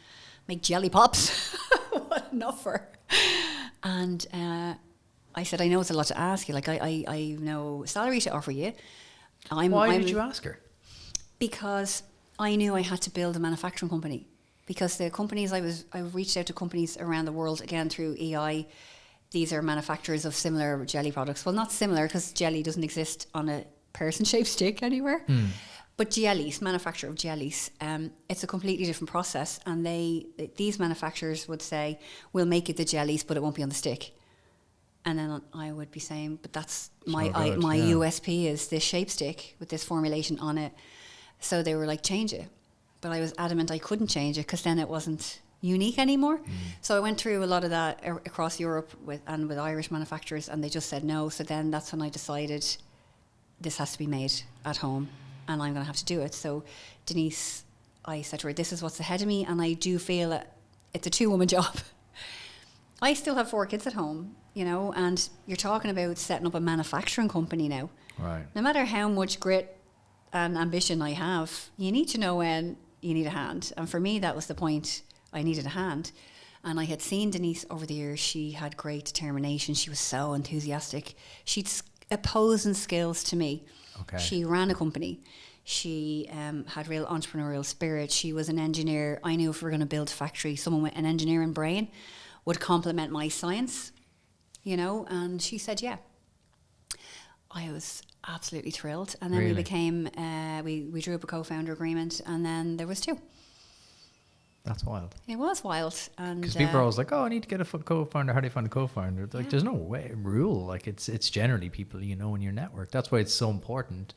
S2: make jelly pops? What an offer. And I said, I know it's a lot to ask you. Like, I know salary to offer you.
S1: Why did you ask her?
S2: Because I knew I had to build a manufacturing company. Because the companies I reached out to companies around the world, again, through EI. These are manufacturers of similar jelly products. Well, not similar, because jelly doesn't exist on a person-shaped stick anywhere. But jellies, manufacture of jellies, it's a completely different process. And these manufacturers would say, we'll make you the jellies, but it won't be on the stick. And then I would be saying, but that's my USP is this shape stick with this formulation on it. So they were like, change it. But I was adamant I couldn't change it because then it wasn't unique anymore. So I went through a lot of that across Europe with Irish manufacturers, and they just said no. So then that's when I decided this has to be made at home and I'm going to have to do it. So Denise, I said to her, this is what's ahead of me, and I do feel it's a 2-woman job. I still have 4 kids at home, and you're talking about setting up a manufacturing company now.
S1: Right.
S2: No matter how much grit and ambition I have, you need to know when you need a hand. And for me, that was the point. I needed a hand. And I had seen Denise over the years. She had great determination. She was so enthusiastic. She'd opposing skills to me.
S1: Okay.
S2: She ran a company. She had real entrepreneurial spirit. She was an engineer. I knew if we were going to build a factory, someone with an engineering brain would complement my science, and she said, yeah. I was absolutely thrilled. And then
S1: Really?
S2: we became, we drew up a co-founder agreement, and then there was 2.
S1: That's wild.
S2: It was wild.
S1: Because people are always like, oh, I need to get a co-founder. How do you find a co-founder? Like, there's no rule. Like, it's generally people in your network. That's why it's so important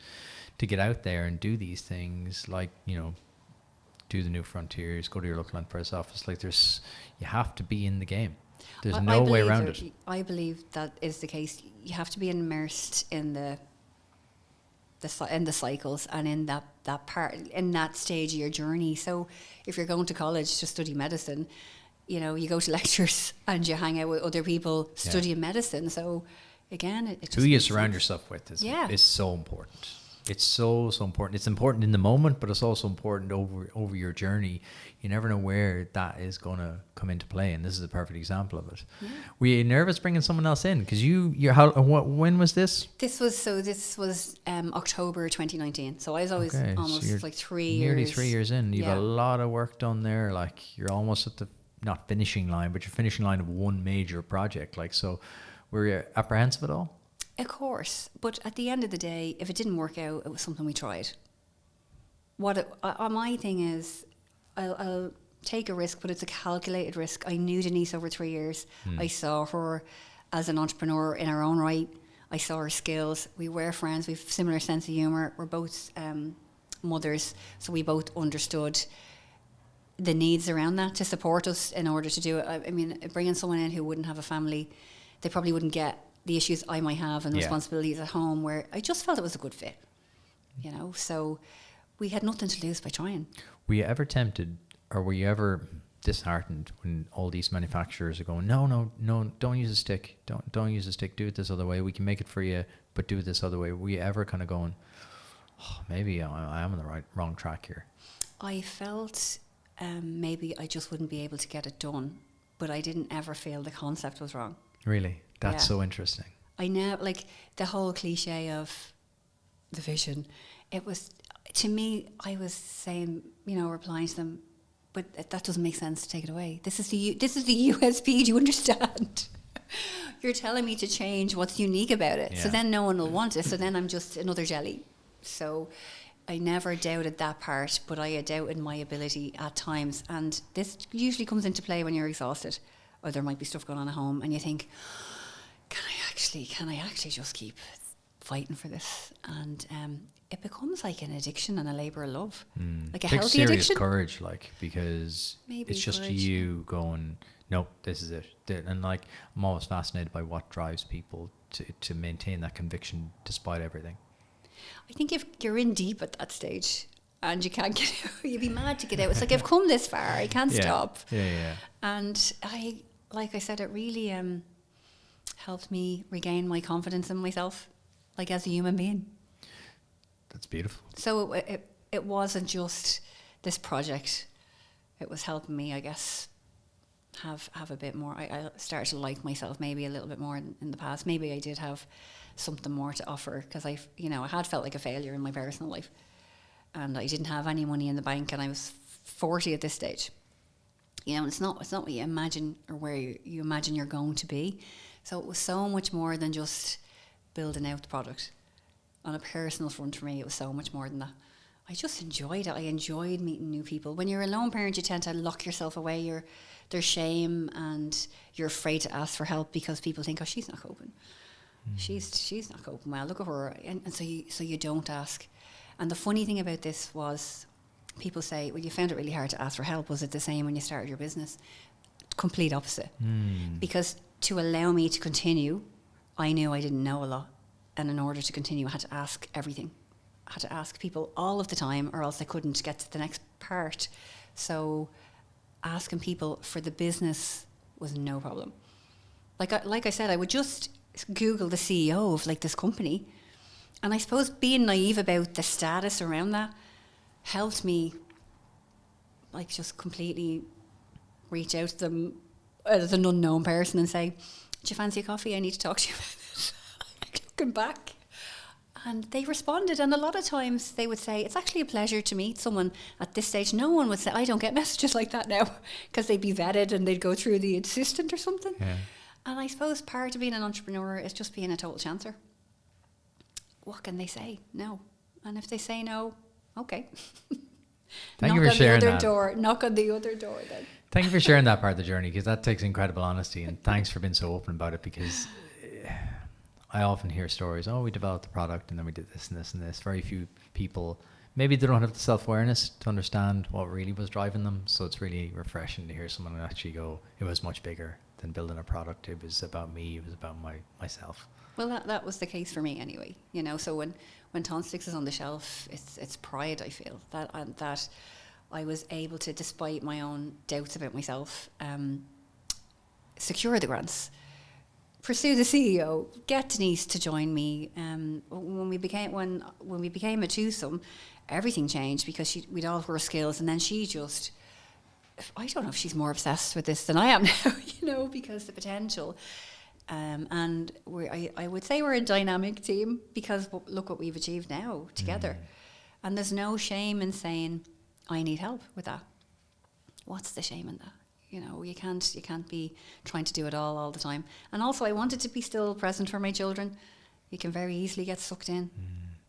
S1: to get out there and do these things. Like, do the new frontiers, go to your local enterprise office. Like, you have to be in the game. There's no way around it.
S2: I believe that is the case. You have to be immersed in the cycles and in that part, in that stage of your journey. So if you're going to college to study medicine, you go to lectures and you hang out with other people studying medicine. So again, it just
S1: who you surround yourself with is so important. It's so important. It's important in the moment, but it's also important over your journey. You never know where that is going to come into play, and this is a perfect example of it. Yeah. Were you nervous bringing someone else in? Because when was this?
S2: This was October 2019. So I was always almost like 3 years.
S1: Nearly 3 years in. You've a lot of work done there. Like, you're almost at the not finishing line, but you're finishing line of one major project. Like, so were you apprehensive at all?
S2: Of course, but at the end of the day, if it didn't work out, it was something we tried. My thing is, I'll take a risk, but it's a calculated risk. I knew Denise over 3 years. I saw her as an entrepreneur in her own right. I saw her skills. We were friends. We have a similar sense of humour. We're both mothers, so we both understood the needs around that to support us in order to do it. I mean, bringing someone in who wouldn't have a family, they probably wouldn't get the issues I might have and the responsibilities at home, where I just felt it was a good fit, so we had nothing to lose by trying. Were you ever tempted, or were you ever disheartened when all these manufacturers are going, no, don't use a stick, don't use a stick, do it this other way, we can make it for you, but do it this other way? Were you ever kind of going, oh, maybe I am on the wrong track here? I felt maybe I just wouldn't be able to get it done, but I didn't ever feel the concept was wrong. Really? That's so interesting. I know, like, the whole cliche of the vision, to me, I was saying, replying to them, but that doesn't make sense to take it away. This is the USP. Do you understand? You're telling me to change what's unique about it. Yeah. So then no one will want it. So then I'm just another jelly. So I never doubted that part, but I doubted my ability at times. And this usually comes into play when you're exhausted, or there might be stuff going on at home, and you think, can I actually just keep fighting for this? And it becomes like an addiction and a labour of love, like a healthy addiction. Takes serious
S3: courage, because maybe it's just you going, nope, this is it. And like, I'm always fascinated by what drives people to maintain that conviction despite everything.
S2: I think if you're in deep at that stage and you can't get out, you'd be mad to get out. It's like, I've come this far, I can't stop.
S3: Yeah.
S2: And like I said, it really helped me regain my confidence in myself, like as a human being.
S3: That's beautiful.
S2: So it wasn't just this project. It was helping me, I guess, have a bit more. I started to like myself maybe a little bit more in the past. Maybe I did have something more to offer, because I had felt like a failure in my personal life, and I didn't have any money in the bank, and I was 40 at this stage. It's not what you imagine or where you imagine you're going to be. So it was so much more than just building out the product. On a personal front for me, it was so much more than that. I just enjoyed it. I enjoyed meeting new people. When you're a lone parent, you tend to lock yourself away. There's shame, and you're afraid to ask for help because people think, oh, she's not coping. She's not coping well. Look at her. And so you don't ask. And the funny thing about this was, people say, well, you found it really hard to ask for help. Was it the same when you started your business? Complete opposite. Because to allow me to continue, I knew I didn't know a lot. And in order to continue, I had to ask everything. I had to ask people all of the time, or else I couldn't get to the next part. So asking people for the business was no problem. Like I said, I would just Google the CEO of like this company. And I suppose being naive about the status around that helped me like just completely reach out to them as an unknown person and say, do you fancy a coffee? I need to talk to you about this. Looking back. And they responded, and a lot of times they would say, it's actually a pleasure to meet someone at this stage. No one would say, I don't get messages like that now, because they'd be vetted and they'd go through the assistant or something. Yeah. And I suppose part of being an entrepreneur is just being a total chancer. What can they say? No. And if they say no, okay.
S3: Thank you for sharing that.
S2: Knock on the other door then.
S3: Thank you for sharing that part of the journey, because that takes incredible honesty, and thanks for being so open about it, because I often hear stories, we developed the product and then we did this and this and this. Very few people, maybe they don't have the self-awareness to understand what really was driving them. So it's really refreshing to hear someone actually go, it was much bigger than building a product. It was about me. It was about myself.
S2: Well, that was the case for me anyway. So when Tonstix is on the shelf, it's pride, I feel, that I was able to, despite my own doubts about myself, secure the grants, pursue the CEO, get Denise to join me. When we became a twosome, everything changed, because we'd all of her skills, and then she just, I don't know if she's more obsessed with this than I am now, because the potential. And I would say we're a dynamic team, because look what we've achieved now together. And there's no shame in saying, I need help with that. What's the shame in that? You can't be trying to do it all the time. And also, I wanted to be still present for my children. You can very easily get sucked in.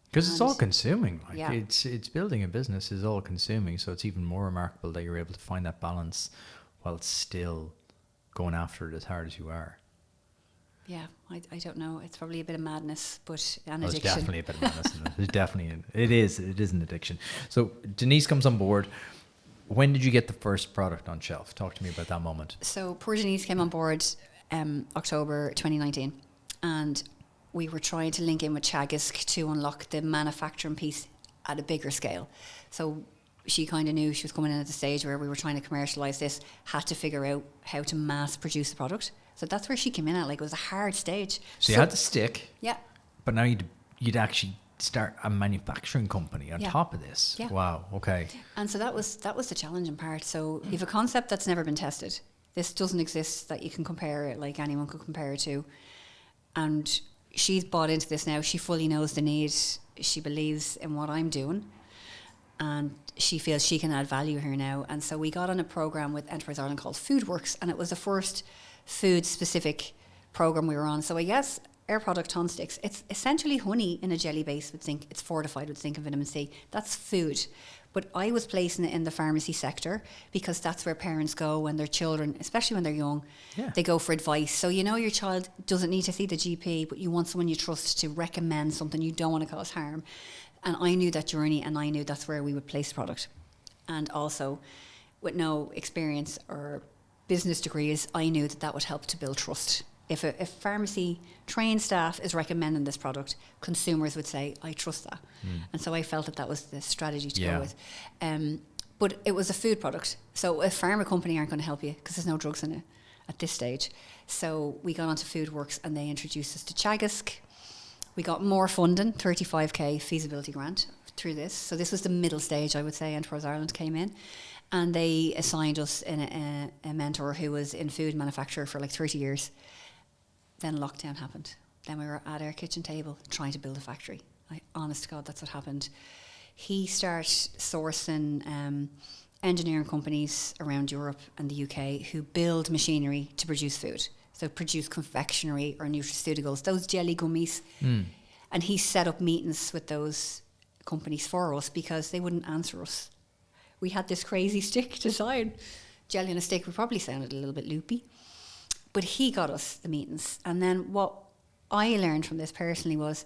S3: Because it's all consuming. It's building a business is all consuming. So it's even more remarkable that you're able to find that balance while still going after it as hard as you are.
S2: Yeah, I don't know. It's probably a bit of madness, but an addiction.
S3: There's definitely a bit of madness in it. There's definitely, it is an addiction. So Denise comes on board. When did you get the first product on shelf? Talk to me about that moment.
S2: So poor Denise came on board October 2019, and we were trying to link in with Chagisk to unlock the manufacturing piece at a bigger scale. So she kind of knew she was coming in at the stage where we were trying to commercialise this, had to figure out how to mass produce the product. So that's where she came in at. Like, it was a hard stage.
S3: So you had the stick.
S2: Yeah.
S3: But now you'd actually start a manufacturing company on top of this.
S2: Yeah.
S3: Wow. Okay.
S2: And so that was the challenging part. So you have a concept that's never been tested. This doesn't exist that you can compare it like anyone could compare it to. And she's bought into this now. She fully knows the need. She believes in what I'm doing. and she feels she can add value here now. And so we got on a program with Enterprise Ireland called Foodworks, and it was the first food specific program we were on. So I guess our product Tonstix, it's essentially honey in a jelly base with zinc. It's fortified with zinc and vitamin C. That's food. But I was placing it in the pharmacy sector because that's where parents go when their children, especially when they're young, they go for advice. So you know your child doesn't need to see the GP, but you want someone you trust to recommend something. You don't want to cause harm. And I knew that journey, and I knew that's where we would place the product. And also, with no experience or business degrees, I knew that would help to build trust. If pharmacy trained staff is recommending this product, consumers would say, I trust that. And so I felt that was the strategy to go with. But it was a food product. So a pharma company aren't going to help you because there's no drugs in it at this stage. So we got onto Foodworks, and they introduced us to Chagisk. We got more funding, 35k feasibility grant through this. So this was the middle stage, I would say. Enterprise Ireland came in, and they assigned us a mentor who was in food manufacture for like 30 years. Then lockdown happened. Then we were at our kitchen table trying to build a factory. Honest to God, that's what happened. He started sourcing engineering companies around Europe and the UK who build machinery to produce food. So produce confectionery or nutraceuticals, those jelly gummies. And he set up meetings with those companies for us because they wouldn't answer us. We had this crazy stick design. Jelly on a stick, we probably sounded a little bit loopy. But he got us the meetings. And then what I learned from this personally was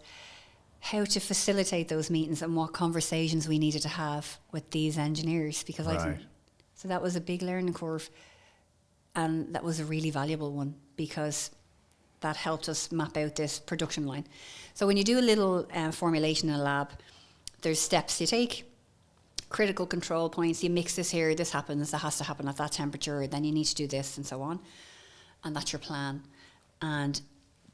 S2: how to facilitate those meetings and what conversations we needed to have with these engineers, because I didn't. So that was a big learning curve. And that was a really valuable one because that helped us map out this production line. So when you do a little formulation in a lab, there's steps you take, critical control points. You mix this here, this happens, that has to happen at that temperature, then you need to do this and so on. And that's your plan. And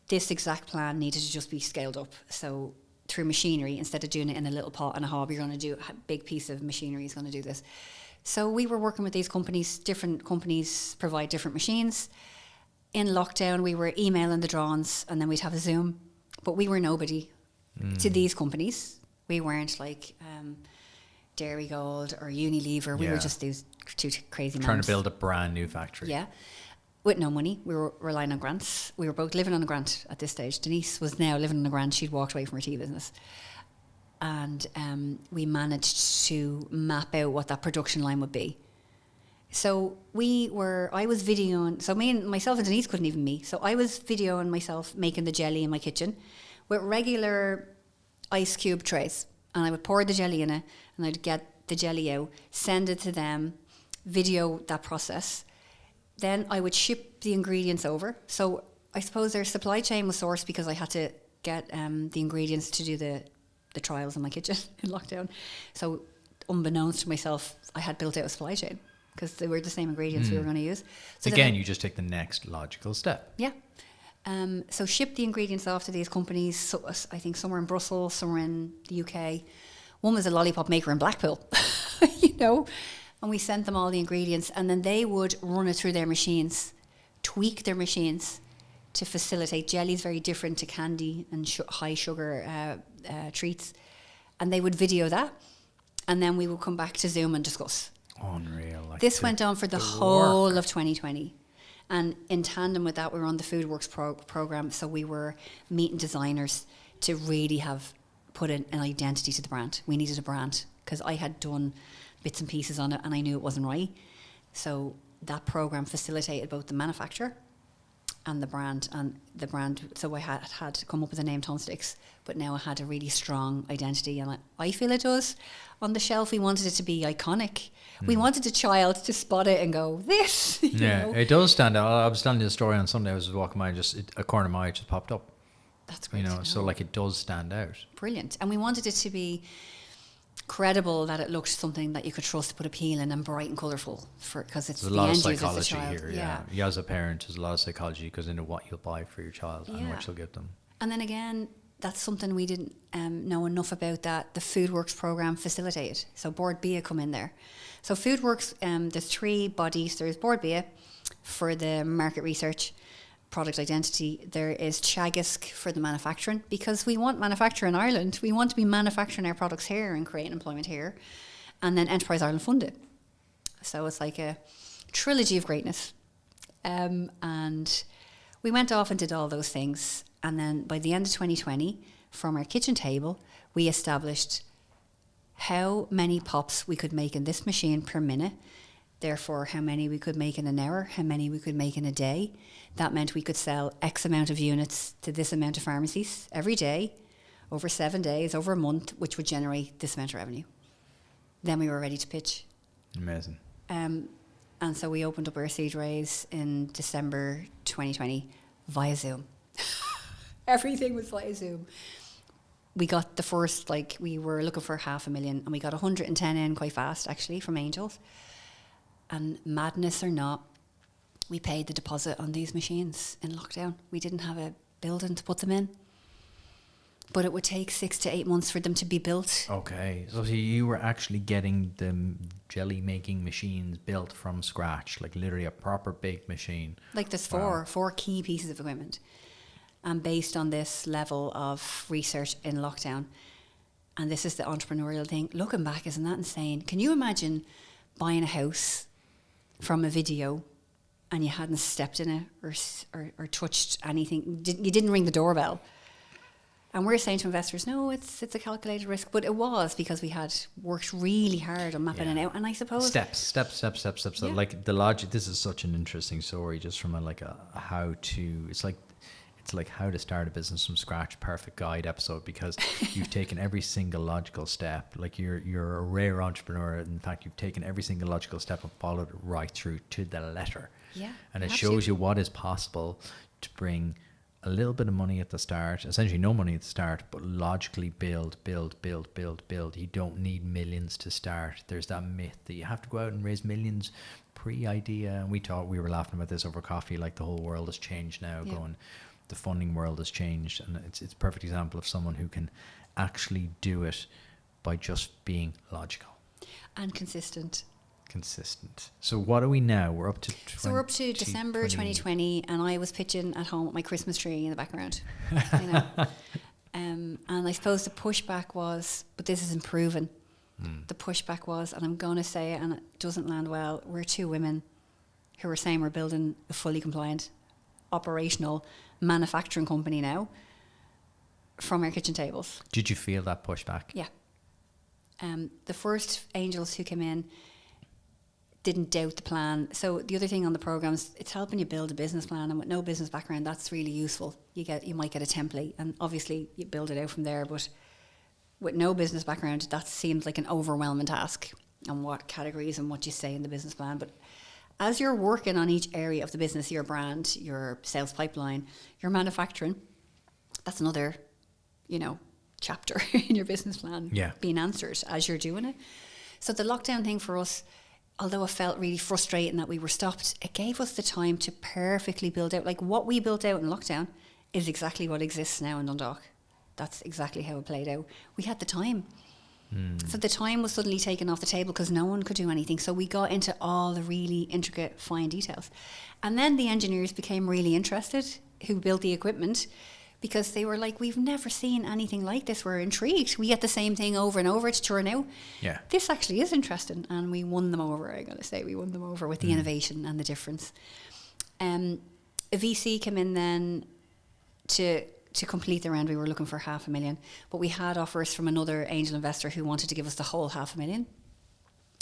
S2: this exact plan needed to just be scaled up. So through machinery, instead of doing it in a little pot and a hob, you're going to do a big piece of machinery is going to do this. So we were working with these companies. Different companies provide different machines. In lockdown, we were emailing the drawings, and then we'd have a Zoom. But we were nobody to these companies. We weren't like Dairy Gold or Unilever. We were just these two crazy
S1: trying
S2: mums.
S1: to build a brand new factory.
S2: Yeah. With no money. We were relying on grants. We were both living on a grant at this stage. Denise was now living on a grant. She'd walked away from her tea business. And we managed to map out what that production line would be. So I was videoing, so myself and Denise couldn't even meet. So I was videoing myself making the jelly in my kitchen with regular ice cube trays. And I would pour the jelly in it, and I'd get the jelly out, send it to them, video that process. Then I would ship the ingredients over. So I suppose their supply chain was sourced because I had to get the ingredients to do the trials in my kitchen in lockdown. So unbeknownst to myself, I had built out a supply chain because they were the same ingredients we were going to use. So
S1: again, you just take the next logical step.
S2: Yeah. So ship the ingredients off to these companies. So I think somewhere in Brussels, somewhere in the UK. One was a lollipop maker in Blackpool, and we sent them all the ingredients, and then they would run it through their machines, tweak their machines to facilitate. Jelly's very different to candy and high sugar treats, and they would video that, and then we would come back to Zoom and discuss.
S1: Unreal.
S2: This went on for the whole of 2020. And in tandem with that, we were on the Foodworks program, so we were meeting designers to really have put an identity to the brand. We needed a brand because I had done bits and pieces on it and I knew it wasn't right. So that program facilitated both the manufacturer and the brand. So I had to come up with the name Tonstix, but now I had a really strong identity, and I feel it does. On the shelf, we wanted it to be iconic. We wanted a child to spot it and go, this.
S1: It does stand out. I was telling you the story on Sunday. I was walking by, a corner of my eye just popped up.
S2: That's great.
S1: So like it does stand out.
S2: Brilliant. And we wanted it to be credible, that it looked something that you could trust to put appeal in, and bright and colourful, because it's
S1: there's
S2: the
S1: a lot
S2: end
S1: of
S2: user,
S1: psychology
S2: it's the child.
S1: here. Yeah. You as a parent, there's a lot of psychology because into what you'll buy for your child and what you'll give them.
S2: And then again, that's something we didn't know enough about that the Foodworks program facilitated. So Board BIA come in there. So Foodworks, there's three bodies. There's Board BIA for the market research, product identity. There is Chagisk for the manufacturing, because we want manufacture in Ireland. We want to be manufacturing our products here and creating employment here. And then Enterprise Ireland fund it. So it's like a trilogy of greatness. And we went off and did all those things. And then by the end of 2020, from our kitchen table, we established how many pops we could make in this machine per minute. Therefore, how many we could make in an hour, how many we could make in a day. That meant we could sell X amount of units to this amount of pharmacies every day, over 7 days, over a month, which would generate this amount of revenue. Then we were ready to pitch.
S3: Amazing.
S2: And so we opened up our seed raise in December 2020 via Zoom. Everything was via Zoom. We got the first, we were looking for 500,000 and we got 110 in quite fast, actually, from angels. And madness or not, we paid the deposit on these machines in lockdown. We didn't have a building to put them in. But it would take 6 to 8 months for them to be built.
S1: Okay, so you were actually getting the jelly making machines built from scratch, like literally a proper big machine.
S2: Like there's four key pieces of equipment. And based on this level of research in lockdown, and this is the entrepreneurial thing, looking back, isn't that insane? Can you imagine buying a house from a video and you hadn't stepped in it or touched anything? You didn't ring the doorbell. And we're saying to investors, no, it's a calculated risk. But it was because we had worked really hard on mapping it out. And I suppose...
S1: Steps.
S2: Yeah.
S1: Like the logic, this is such an interesting story just from a how to... It's like how to start a business from scratch, perfect guide episode, because you've taken every single logical step. Like you're a rare entrepreneur. In fact, you've taken every single logical step and followed it right through to the letter.
S2: Yeah.
S1: And it shows you what is possible to bring a little bit of money at the start, essentially no money at the start, but logically build. You don't need millions to start. There's that myth that you have to go out and raise millions pre-idea. And we were laughing about this over coffee, like the whole world has changed now, the funding world has changed. And it's a perfect example of someone who can actually do it by just being logical.
S2: And consistent.
S1: So what are we now? We're up to
S2: we're up to December 2020, and I was pitching at home with my Christmas tree in the background. You know? And I suppose the pushback was, but this isn't proven. The pushback was, and I'm going to say it, and it doesn't land well, we're two women who are saying we're building a fully compliant, operational manufacturing company now from our kitchen tables.
S1: Did you feel that pushback?
S2: Yeah. The first angels who came in didn't doubt the plan. So the other thing on the programs, it's helping you build a business plan, and with no business background, that's really useful. You might get a template, and obviously you build it out from there. But with no business background, that seems like an overwhelming task, and what categories and what you say in the business plan. But as you're working on each area of the business, your brand, your sales pipeline, your manufacturing, that's another, chapter in your business plan being answered as you're doing it. So the lockdown thing for us, although it felt really frustrating that we were stopped, it gave us the time to perfectly build out. Like what we built out in lockdown is exactly what exists now in Dundalk. That's exactly how it played out. We had the time. So the time was suddenly taken off the table because no one could do anything. So we got into all the really intricate, fine details. And then the engineers became really interested who built the equipment, because they were like, we've never seen anything like this. We're intrigued. We get the same thing over and over to churn out. Yeah. This actually is interesting. And we won them over, I got to say. We won them over with the innovation and the difference. A VC came in then to complete the round. We were looking for 500,000. But we had offers from another angel investor who wanted to give us the whole 500,000.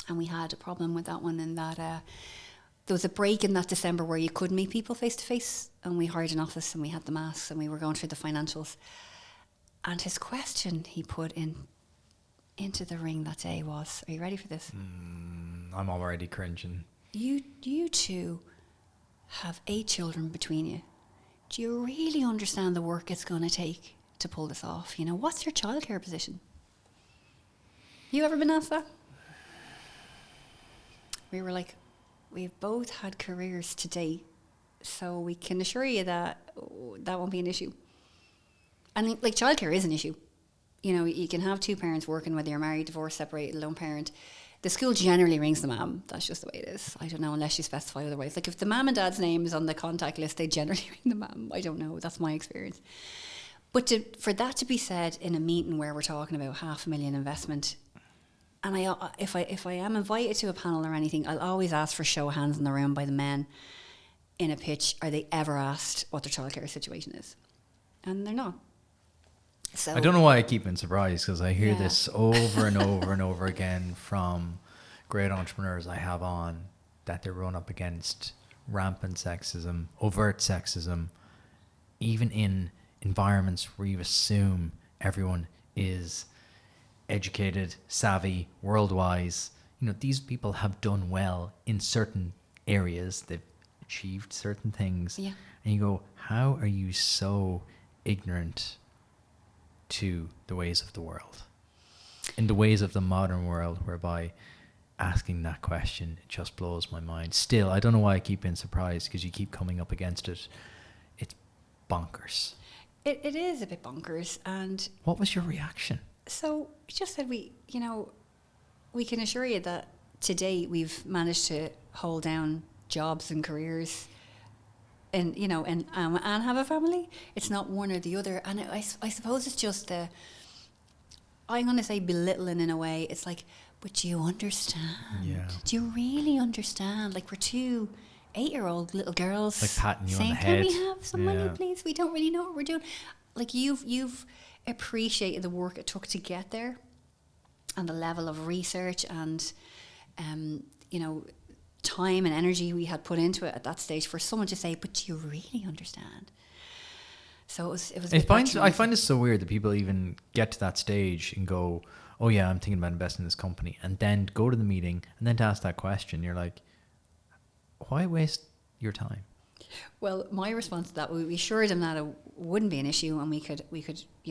S2: And we had a problem with that one in that there was a break in that December where you could meet people face to face, and we hired an office and we had the masks and we were going through the financials. And his question he put into the ring that day was, are you ready for this?
S1: I'm already cringing.
S2: You two have 8 children between you. Do you really understand the work it's going to take to pull this off? What's your childcare position? You ever been asked that? We were like, we've both had careers to date, so we can assure you that that won't be an issue. And like childcare is an issue. You can have 2 parents working, whether you're married, divorced, separated, lone parent. The school generally rings the mum. That's just the way it is. I don't know, unless you specify otherwise. Like if the mum and dad's name is on the contact list, they generally ring the mum. I don't know. That's my experience. But for that to be said in a meeting where we're talking about 500,000 investment, And if I am invited to a panel or anything, I'll always ask for show of hands in the room by the men in a pitch. Are they ever asked what their childcare situation is? And they're not. So
S1: I don't know why I keep being surprised, because I hear this over and over and over again from great entrepreneurs I have on, that they run up against rampant sexism, overt sexism, even in environments where you assume everyone is educated, savvy, world-wise. You know, these people have done well in certain areas. They've achieved certain things.
S2: Yeah.
S1: And you go, how are you so ignorant to the ways of the world? In the ways of the modern world, whereby asking that question, it just blows my mind. Still, I don't know why I keep being surprised, because you keep coming up against it. It's bonkers.
S2: It is a bit bonkers. And
S1: what was your reaction?
S2: so we just said, we can assure you that today we've managed to hold down jobs and careers and have a family. It's not one or the other. And I suppose it's just I'm going to say belittling in a way. It's like, but do you understand?
S1: Yeah.
S2: Do you really understand? Like, we're two 8-year-old little girls,
S1: Like patting you on
S2: saying,
S1: the head.
S2: can we have some money, please? We don't really know what we're doing. Like, you've appreciated the work it took to get there, and the level of research and time and energy we had put into it at that stage, for someone to say, but do you really understand? So it was
S1: I find it so weird that people even get to that stage and go, oh yeah, I'm thinking about investing in this company, and then go to the meeting and then to ask that question. You're like, why waste your time?
S2: Well, my response to that, we assured him that it wouldn't be an issue, and we could,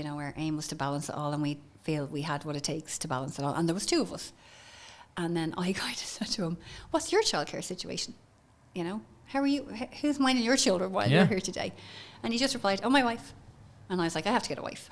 S2: our aim was to balance it all, and we feel we had what it takes to balance it all. And there was 2 of us. And then I kind of said to him, what's your childcare situation? How are you? Who's minding your children while you're here today? And he just replied, oh, my wife. And I was like, I have to get a wife.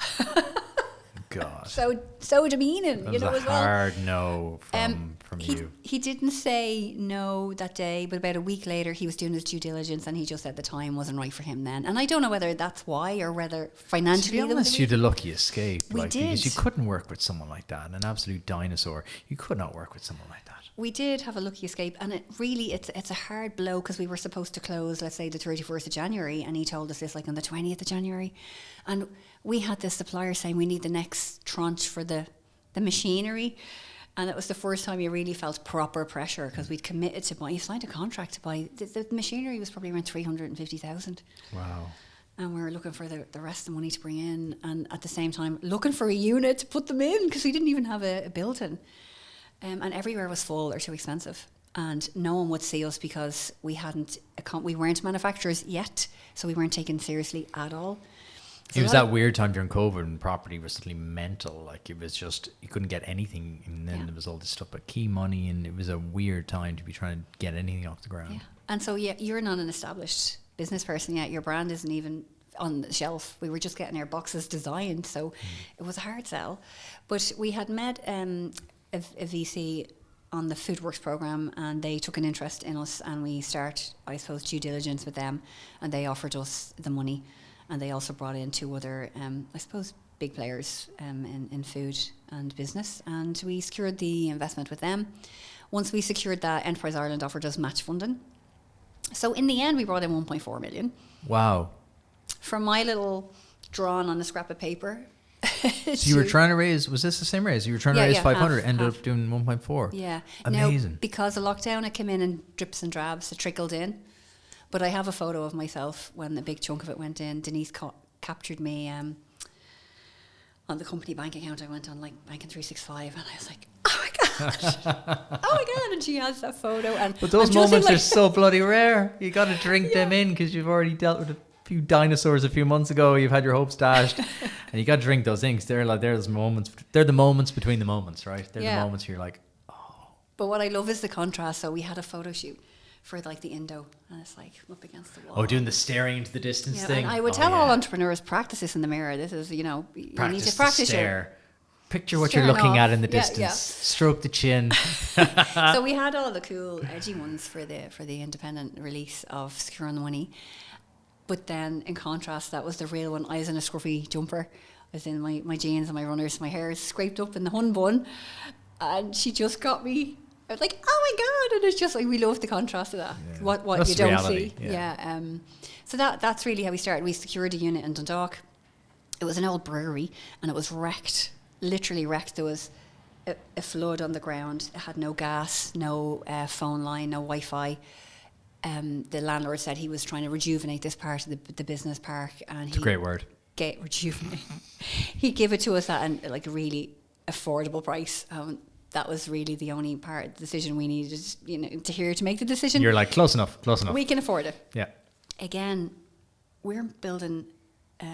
S1: God.
S2: So demeaning,
S1: That was a
S2: as well.
S1: hard no from you.
S2: He didn't say no that day, but about a week later, he was doing his due diligence, and he just said the time wasn't right for him then. And I don't know whether that's why, or whether financially.
S1: To be honest, you had a lucky escape.
S2: We did.
S1: Because you couldn't work with someone like that, an absolute dinosaur. You could not work with someone like that.
S2: We did have a lucky escape, and it's a hard blow, because we were supposed to close, let's say, the 31st of January, and he told us this like on the 20th of January, and we had this supplier saying we need the next tranche for the machinery, and it was the first time you really felt proper pressure, because we'd committed to buy. You signed a contract to buy the machinery was probably around 350,000.
S1: Wow.
S2: And we were looking for the rest of the money to bring in, and at the same time looking for a unit to put them in, because we didn't even have a built-in. And everywhere was full or too expensive, and no one would see us, because we weren't manufacturers yet, so we weren't taken seriously at all. So
S1: it was that weird time during COVID when property was suddenly mental. Like, it was just, you couldn't get anything, and then there was all this stuff about key money, and it was a weird time to be trying to get anything off the ground.
S2: Yeah. And so you're not an established business person yet. Your brand isn't even on the shelf. We were just getting our boxes designed, so it was a hard sell. But we had met a VC on the Foodworks program, and they took an interest in us, and we start, I suppose, due diligence with them, and they offered us the money, and they also brought in 2 other, I suppose, big players in food and business, and we secured the investment with them. Once we secured that, Enterprise Ireland offered us match funding. So in the end, we brought in 1.4 million.
S1: Wow.
S2: From my little drawing on a scrap of paper.
S1: So you were trying to raise, was this the same raise? You were trying to raise 500, ended up doing 1.4.
S2: Yeah.
S1: Amazing.
S2: Now, because of lockdown, it came in drips and drabs, it trickled in. But I have a photo of myself when a big chunk of it went in. Denise captured me on the company bank account. I went on like Banking 365, and I was like, oh my gosh, oh my God. And she has that photo.
S1: But those moments are so bloody rare. You got to drink them in, because you've already dealt with few dinosaurs a few months ago. You've had your hopes dashed, and you got to drink those things. They're those moments. They're the moments between the moments, right? They're the moments where you're like, oh.
S2: But what I love is the contrast. So we had a photo shoot for like the Indo, and it's like up against the wall.
S1: Oh, doing the staring into the distance thing.
S2: And I would tell all entrepreneurs, practice this in the mirror. This is, you need to practice
S1: stare. Picture what you're looking at in the distance.
S2: Yeah.
S1: Stroke the chin.
S2: So we had all the cool, edgy ones for the independent release of Securing the Money. But then, in contrast, that was the real one. I was in a scruffy jumper. I was in my jeans and my runners. My hair is scraped up in the hun bun. And she just got me. I was like, oh my God. And it's just like, we love the contrast of that.
S1: Yeah.
S2: What
S1: That's
S2: you don't
S1: reality,
S2: see.
S1: yeah.
S2: So that's really how we started. We secured a unit in Dundalk. It was an old brewery and it was wrecked, literally wrecked. There was a flood on the ground. It had no gas, no phone line, no Wi-Fi. The landlord said he was trying to rejuvenate this part of the business park. And
S1: It's a great word.
S2: Rejuvenate. He gave it to us at like a really affordable price. That was really the only part of the decision we needed, to hear to make the decision.
S1: You're like, close enough.
S2: We can afford it.
S1: Yeah.
S2: Again, we're building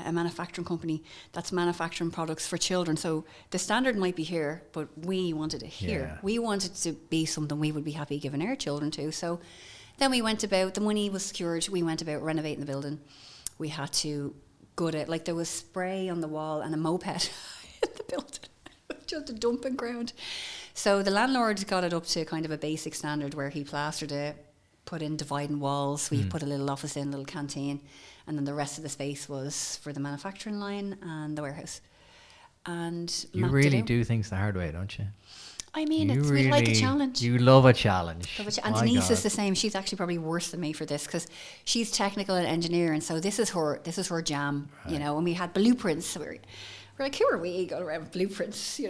S2: a manufacturing company that's manufacturing products for children. So the standard might be here, but we wanted it here.
S1: Yeah.
S2: We wanted to be something we would be happy giving our children to. So then we went about, the money was secured, we went about renovating the building. We had to gut it. Like there was spray on the wall and a moped in the building. Just a dumping ground. So the landlord got it up to kind of a basic standard where he plastered it, put in dividing walls. We put a little office in, a little canteen, and then the rest of the space was for the manufacturing line and the warehouse. And
S1: You really do things the hard way, don't you?
S2: I mean, we like a challenge.
S1: You love a challenge.
S2: And
S1: My
S2: Denise
S1: God.
S2: is the same. She's actually probably worse than me for this because she's technical and engineering. So this is her jam,
S1: Right.
S2: And we had blueprints. So we're like, who are we going around with blueprints,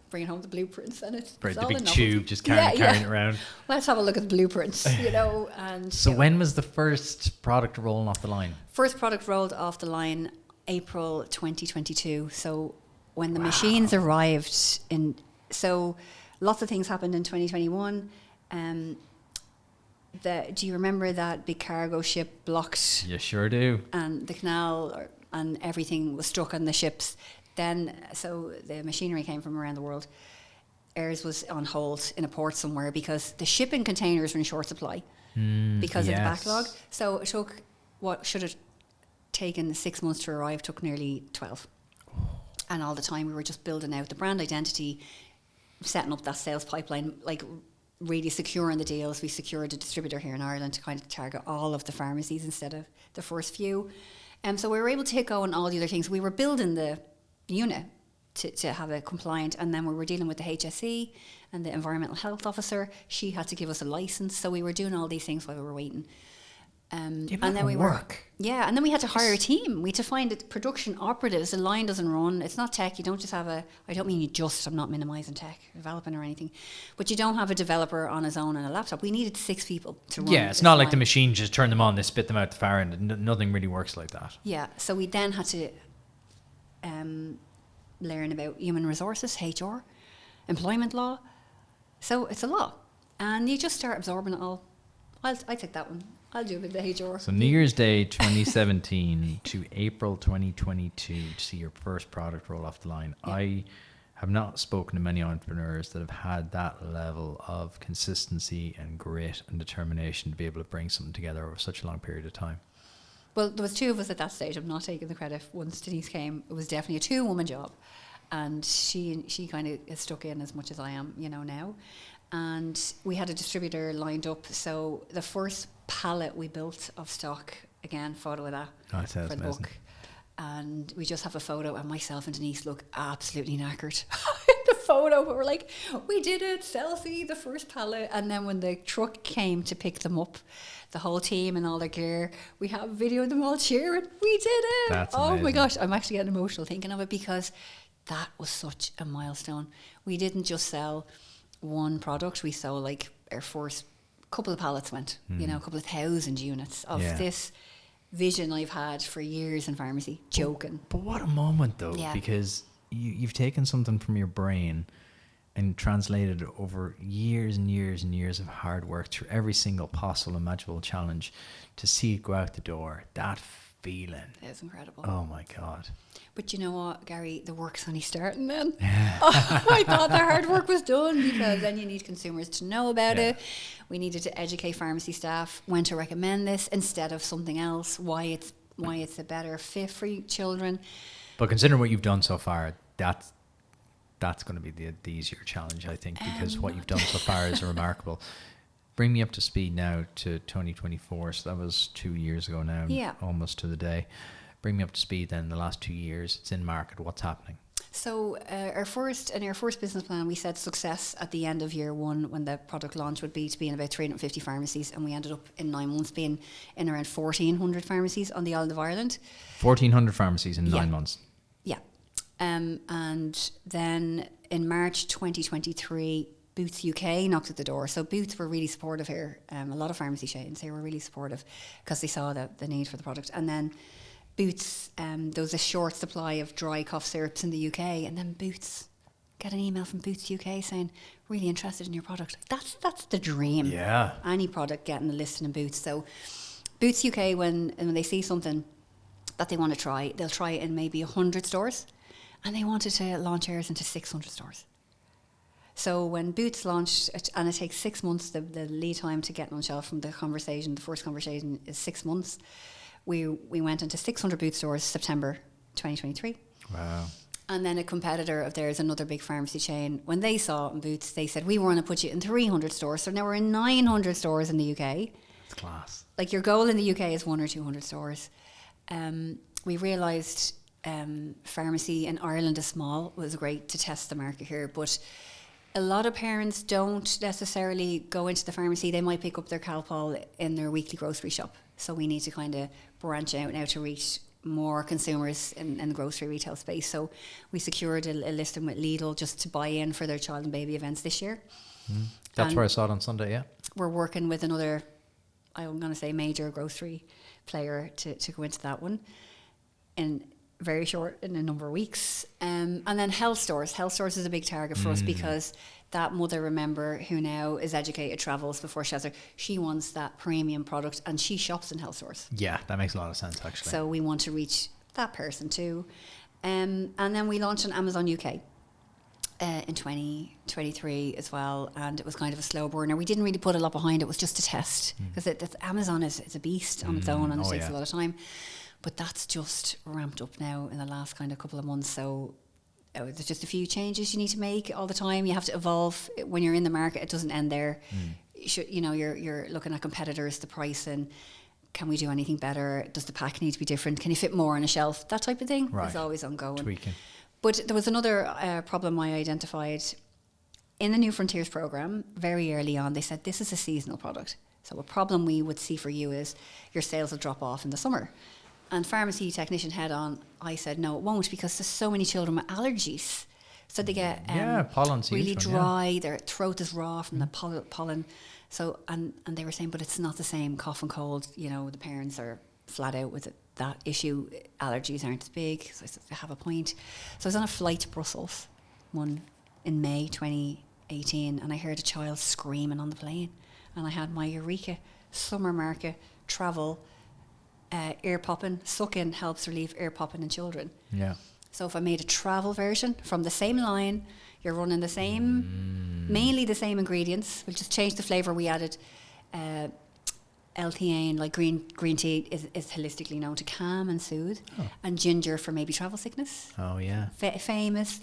S2: bringing home the blueprints, and it's
S1: Right,
S2: it's
S1: the
S2: all
S1: big
S2: a novelty.
S1: tube just carrying it around.
S2: Let's have a look at the blueprints, and
S1: So when was the first product rolling off the line?
S2: first product rolled off the line April 2022. So when the machines arrived so lots of things happened in 2021. Do you remember that big cargo ship blocked?
S1: You sure do.
S2: And the canal and everything was stuck on the ships. Then, so the machinery came from around the world. Ours was on hold in a port somewhere because the shipping containers were in short supply because of the backlog. So it took what should have taken 6 months to arrive, took nearly 12. And all the time we were just building out the brand identity, setting up that sales pipeline, like really securing the deals. We secured a distributor here in Ireland to kind of target all of the pharmacies instead of the first few. So we were able to hit go on all the other things. We were building the unit to have it compliant, and then we were dealing with the HSE and the environmental health officer. She had to give us a license, so we were doing all these things while we were waiting. And then we and then we had to hire a team. We had to find production operatives. The line doesn't run. It's not tech. You don't just have I don't mean I'm not minimizing tech developing or anything, but you don't have a developer on his own on a laptop. We needed 6 people to run.
S1: Yeah, it's not like the machine just turn them on, they spit them out the far end. Nothing really works like that.
S2: Yeah, so we then had to learn about human resources, HR, employment law. So it's a lot, and you just start absorbing it all. I take that one. I'll do a bit of the HR.
S1: So New Year's Day 2017 to April 2022 to see your first product roll off the line. Yeah. I have not spoken to many entrepreneurs that have had that level of consistency and grit and determination to be able to bring something together over such a long period of time.
S2: Well, there was 2 of us at that stage. I'm not taking the credit. Once Denise came, it was definitely a 2-woman job, and she kind of is stuck in as much as I am, now. And we had a distributor lined up. So the first pallet we built of stock, again, photo of that
S1: for the amazing
S2: book. And we just have a photo, and myself and Denise look absolutely knackered in the photo. But we're like, we did it, selfie, the first pallet. And then when the truck came to pick them up, the whole team and all their gear, we have video of them all cheering. We did it.
S1: That's
S2: oh
S1: amazing.
S2: My gosh, I'm actually getting emotional thinking of it because that was such a milestone. We didn't just sell one product. We sold like our first couple of pallets went, a couple of 1,000 units of this vision I've had for years in pharmacy, joking.
S1: But what a moment though,
S2: Yeah.
S1: because you've taken something from your brain and translated it over years and years and years of hard work through every single possible imaginable challenge to see it go out the door. That feeling.
S2: It was incredible.
S1: Oh my God.
S2: But you know what, Gary, the work's only starting then. I thought the hard work was done because then you need consumers to know about it. We needed to educate pharmacy staff when to recommend this instead of something else, why it's a better fit for children.
S1: But considering what you've done so far, that's going to be the easier challenge, I think, because what you've done so far is remarkable. Bring me up to speed now to 2024. So that was 2 years ago now, almost to the day. Bring me up to speed then, the last 2 years. It's in market. What's happening?
S2: So our first business plan, we said success at the end of year one when the product launch would be to be in about 350 pharmacies, and we ended up in 9 months being in around 1,400 pharmacies on the island of Ireland.
S1: 1,400 pharmacies in 9 months.
S2: Yeah. And then in March 2023, Boots UK knocked at the door. So Boots were really supportive here. A lot of pharmacy chains, they were really supportive because they saw the need for the product. And then Boots, there was a short supply of dry cough syrups in the UK, and then Boots get an email from Boots UK saying, really interested in your product. That's the dream.
S1: Yeah.
S2: Any product getting a listing in Boots. So Boots UK, when they see something that they want to try, they'll try it in maybe 100 stores, and they wanted to launch ours into 600 stores. So when Boots launched, and it takes 6 months, the lead time to get on shelf from the first conversation is 6 months. We went into 600 Boots stores September 2023.
S1: Wow.
S2: And then a competitor of theirs, another big pharmacy chain, when they saw it in Boots, they said, we want to put you in 300 stores. So now we're in 900 stores in the UK.
S1: It's class.
S2: Like your goal in the UK is 100 or 200 stores. We realised pharmacy in Ireland is small. It was great to test the market here. But a lot of parents don't necessarily go into the pharmacy. They might pick up their Calpol in their weekly grocery shop. So we need to kind of branch out now to reach more consumers in the grocery retail space. So we secured a listing with Lidl just to buy in for their child and baby events this year.
S1: That's where I saw it on Sunday, yeah.
S2: We're working with another, I'm going to say, major grocery player to go into that one in a number of weeks. And then health stores. Health stores is a big target for us because that mother, remember, who now is educated, travels before she has her, she wants that premium product and she shops in health stores.
S1: Yeah, that makes a lot of sense, actually.
S2: So we want to reach that person too. And then we launched on Amazon UK in 2023 as well, and it was kind of a slow burner. We didn't really put a lot behind it. It was just a test because Amazon is a beast on its own, and it takes a lot of time. But that's just ramped up now in the last kind of couple of months. So there's just a few changes you need to make all the time. You have to evolve. When you're in the market, it doesn't end there. You're looking at competitors, the pricing. Can we do anything better? Does the pack need to be different? Can you fit more on a shelf? That type of thing is always ongoing.
S1: Tweaking.
S2: But there was another problem I identified in the New Frontiers program very early on. They said this is a seasonal product. So a problem we would see for you is your sales will drop off in the summer. And pharmacy technician head on, I said, no, it won't, because there's so many children with allergies. So they get
S1: pollen's
S2: really
S1: huge one,
S2: dry, their throat is raw from the pollen. So, and they were saying, but it's not the same cough and cold. You know, the parents are flat out with that issue. Allergies aren't as big. So I said, they have a point. So I was on a flight to Brussels, one in May 2018, and I heard a child screaming on the plane. And I had my Eureka summer market travel ear popping. Suck-in helps relieve ear popping in children. Yeah. So if I made a travel version from the same line, you're running the same, mainly the same ingredients. We'll just change the flavour. We added L-theanine, like green tea is holistically known to calm and soothe, and ginger for maybe travel sickness.
S1: Oh yeah.
S2: Famous,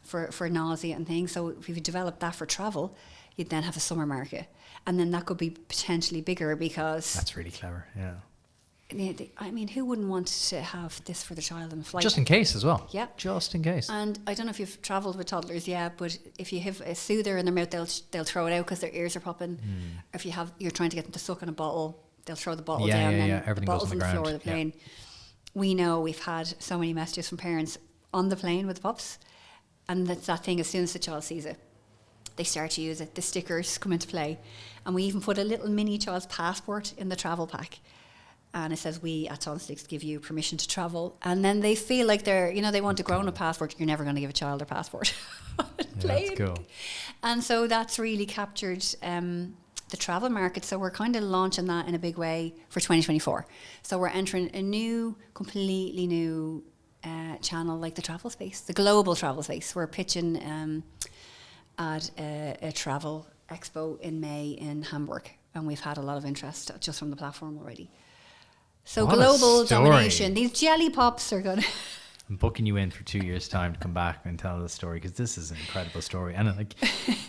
S2: for nausea and things. So if you develop that for travel, you'd then have a summer market, and then that could be potentially bigger because
S1: that's really clever. Yeah.
S2: I mean, who wouldn't want to have this for the child on the flight?
S1: Just in case as well.
S2: Yeah.
S1: Just in case.
S2: And I don't know if you've travelled with toddlers, but if you have a soother in their mouth, they'll throw it out because their ears are popping. If you're trying to get them to suck on a bottle, they'll throw the bottle down.
S1: Yeah. Everything
S2: the
S1: goes
S2: bottle's
S1: on the
S2: floor
S1: ground.
S2: of the plane. We know we've had so many messages from parents on the plane with the pups, and that's that thing. As soon as the child sees it, they start to use it. The stickers come into play, and we even put a little mini child's passport in the travel pack. And it says, we at Tonstix give you permission to travel. And then they feel like they want a grown-up passport. You're never going to give a child their passport.
S1: That's cool.
S2: And so that's really captured the travel market. So we're kind of launching that in a big way for 2024. So we're entering a completely new channel, like the travel space, the global travel space. We're pitching at a travel expo in May in Hamburg. And we've had a lot of interest just from the platform already. So
S1: what
S2: global domination. These jelly pops are going to...
S1: I'm booking you in for 2 years' time to come back and tell the story, because this is an incredible story. And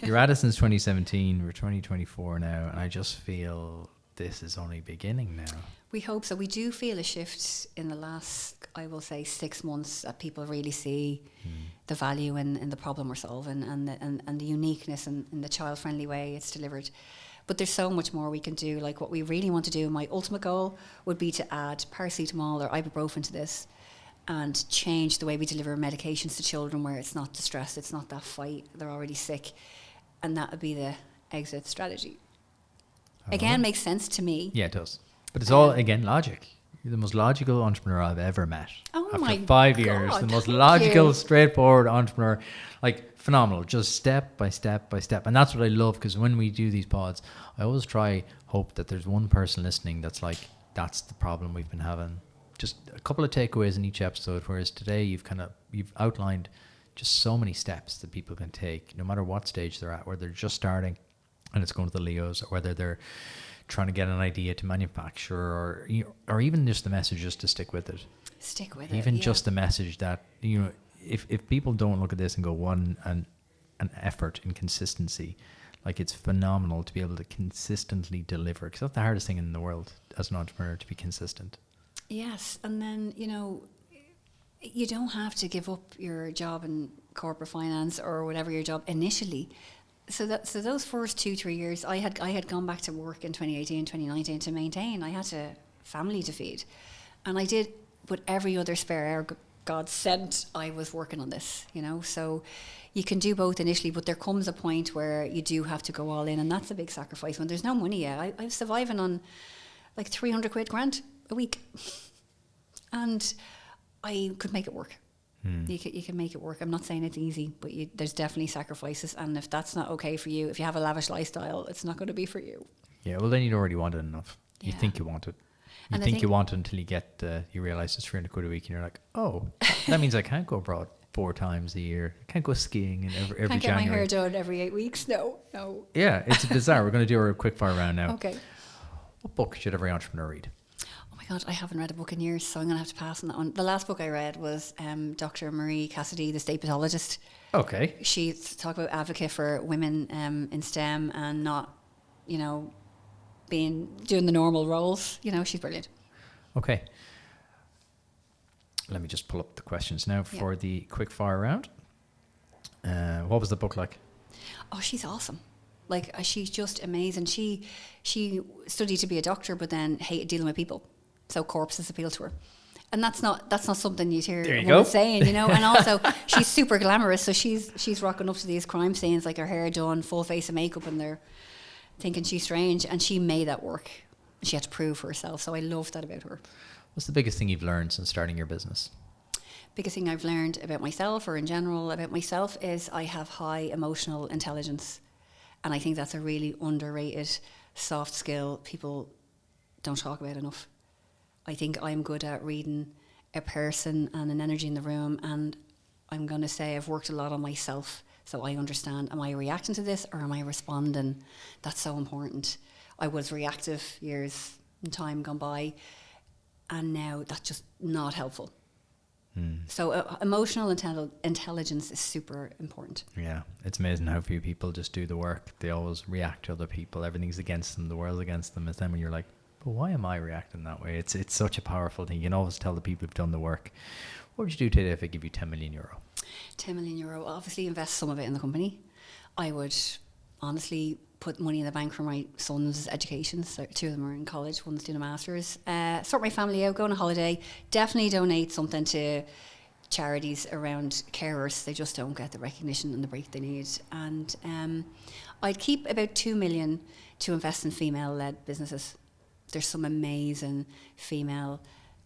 S1: you're at it since 2017. We're 2024 now, and I just feel this is only beginning now.
S2: We hope so. We do feel a shift in the last, I will say, 6 months, that people really see the value in the problem we're solving, and the uniqueness in the child-friendly way it's delivered. But there's so much more we can do. Like, what we really want to do, my ultimate goal would be to add paracetamol or ibuprofen to this and change the way we deliver medications to children, where it's not distress, it's not that fight, they're already sick. And that would be the exit strategy. Again, makes sense to me.
S1: Yeah, it does. But it's all, again, logic. You're the most logical entrepreneur I've ever met.
S2: Oh
S1: After
S2: my
S1: 5 years,
S2: God,
S1: the most
S2: thank
S1: logical,
S2: you.
S1: straightforward entrepreneur. Like, phenomenal. Just step by step by step. And that's what I love, because when we do these pods, I always hope that there's one person listening that's like, that's the problem we've been having. Just a couple of takeaways in each episode, whereas today you've outlined just so many steps that people can take, no matter what stage they're at, whether they're just starting and it's going to the Leos, or whether they're trying to get an idea to manufacture, or even just the message, just to stick with it.
S2: Stick with it.
S1: Even just the message that, if people don't look at this and go, an effort in consistency, like, it's phenomenal to be able to consistently deliver, because that's the hardest thing in the world as an entrepreneur, to be consistent.
S2: Yes, and then, you don't have to give up your job in corporate finance or whatever your job initially. So those first 2-3 years, I had gone back to work in 2018, 2019 to maintain. I had a family to feed, and I did. But every other spare hour God sent, I was working on this. So you can do both initially, but there comes a point where you do have to go all in, and that's a big sacrifice when there's no money yet. I'm surviving on like 300 quid grand a week, and I could make it work. You can make it work. I'm not saying it's easy, but there's definitely sacrifices, and if that's not okay for you, if you have a lavish lifestyle, it's not going to be for you.
S1: Yeah, well, then you don't really want it enough. You think you want it. You think you want it until you realize it's 300 quid a week, and you're like, oh, that means I can't go abroad 4 times a year. I can't go skiing in every
S2: can't
S1: January.
S2: Get my hair done every 8 weeks. No.
S1: Yeah, it's bizarre. We're going to do our quick fire round now.
S2: Okay.
S1: What book should every entrepreneur read?
S2: God, I haven't read a book in years, so I'm going to have to pass on that one. The last book I read was Dr. Marie Cassidy, the state pathologist.
S1: Okay.
S2: She talked about advocate for women in STEM and not, doing the normal roles. She's brilliant.
S1: Okay. Let me just pull up the questions now for the quick fire round. What was the book like?
S2: Oh, she's awesome. Like, she's just amazing. She studied to be a doctor, but then hated dealing with people. So corpses appeal to her, and that's not something you'd hear a woman saying, And also, she's super glamorous, so she's rocking up to these crime scenes, like her hair done, full face of makeup, and they're thinking she's strange, and she made that work. She had to prove for herself, so I love that about her.
S1: What's the biggest thing you've learned since starting your business?
S2: Biggest thing I've learned about myself, or in general about myself, is I have high emotional intelligence, and I think that's a really underrated soft skill people don't talk about enough. I think I'm good at reading a person and an energy in the room, and I'm going to say I've worked a lot on myself, so I understand, am I reacting to this or am I responding? That's so important. I was reactive years in time gone by, and now that's just not helpful. So emotional intelligence is super important.
S1: Yeah, it's amazing how few people just do the work. They always react to other people. Everything's against them. The world's against them. It's then when you're like, but why am I reacting that way? It's such a powerful thing. You can always tell the people who've done the work. What would you do today if I give you 10 million euro?
S2: 10 million euro, obviously invest some of it in the company. I would honestly put money in the bank for my son's education. So 2 of them are in college, one's doing a master's. Sort my family out, go on a holiday. Definitely donate something to charities around carers. They just don't get the recognition and the break they need. And I'd keep about 2 million to invest in female-led businesses. There's some amazing female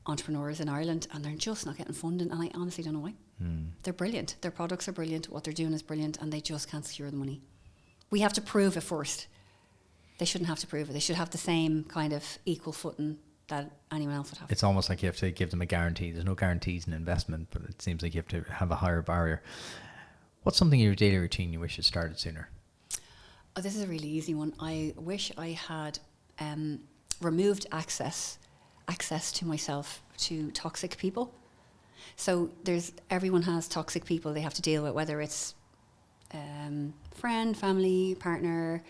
S2: entrepreneurs in Ireland, and they're just not getting funding, and I honestly don't know why. They're brilliant. Their products are brilliant. What they're doing is brilliant, and they just can't secure the money. We have to prove it first. They shouldn't have to prove it. They should have the same kind of equal footing that anyone else would have.
S1: It's almost like you have to give them a guarantee. There's no guarantees in investment, but it seems like you have to have a higher barrier. What's something in your daily routine you wish had started sooner?
S2: Oh, this is a really easy one. I wish I had removed access to myself to toxic people. So everyone has toxic people they have to deal with, whether it's friend, family, partner,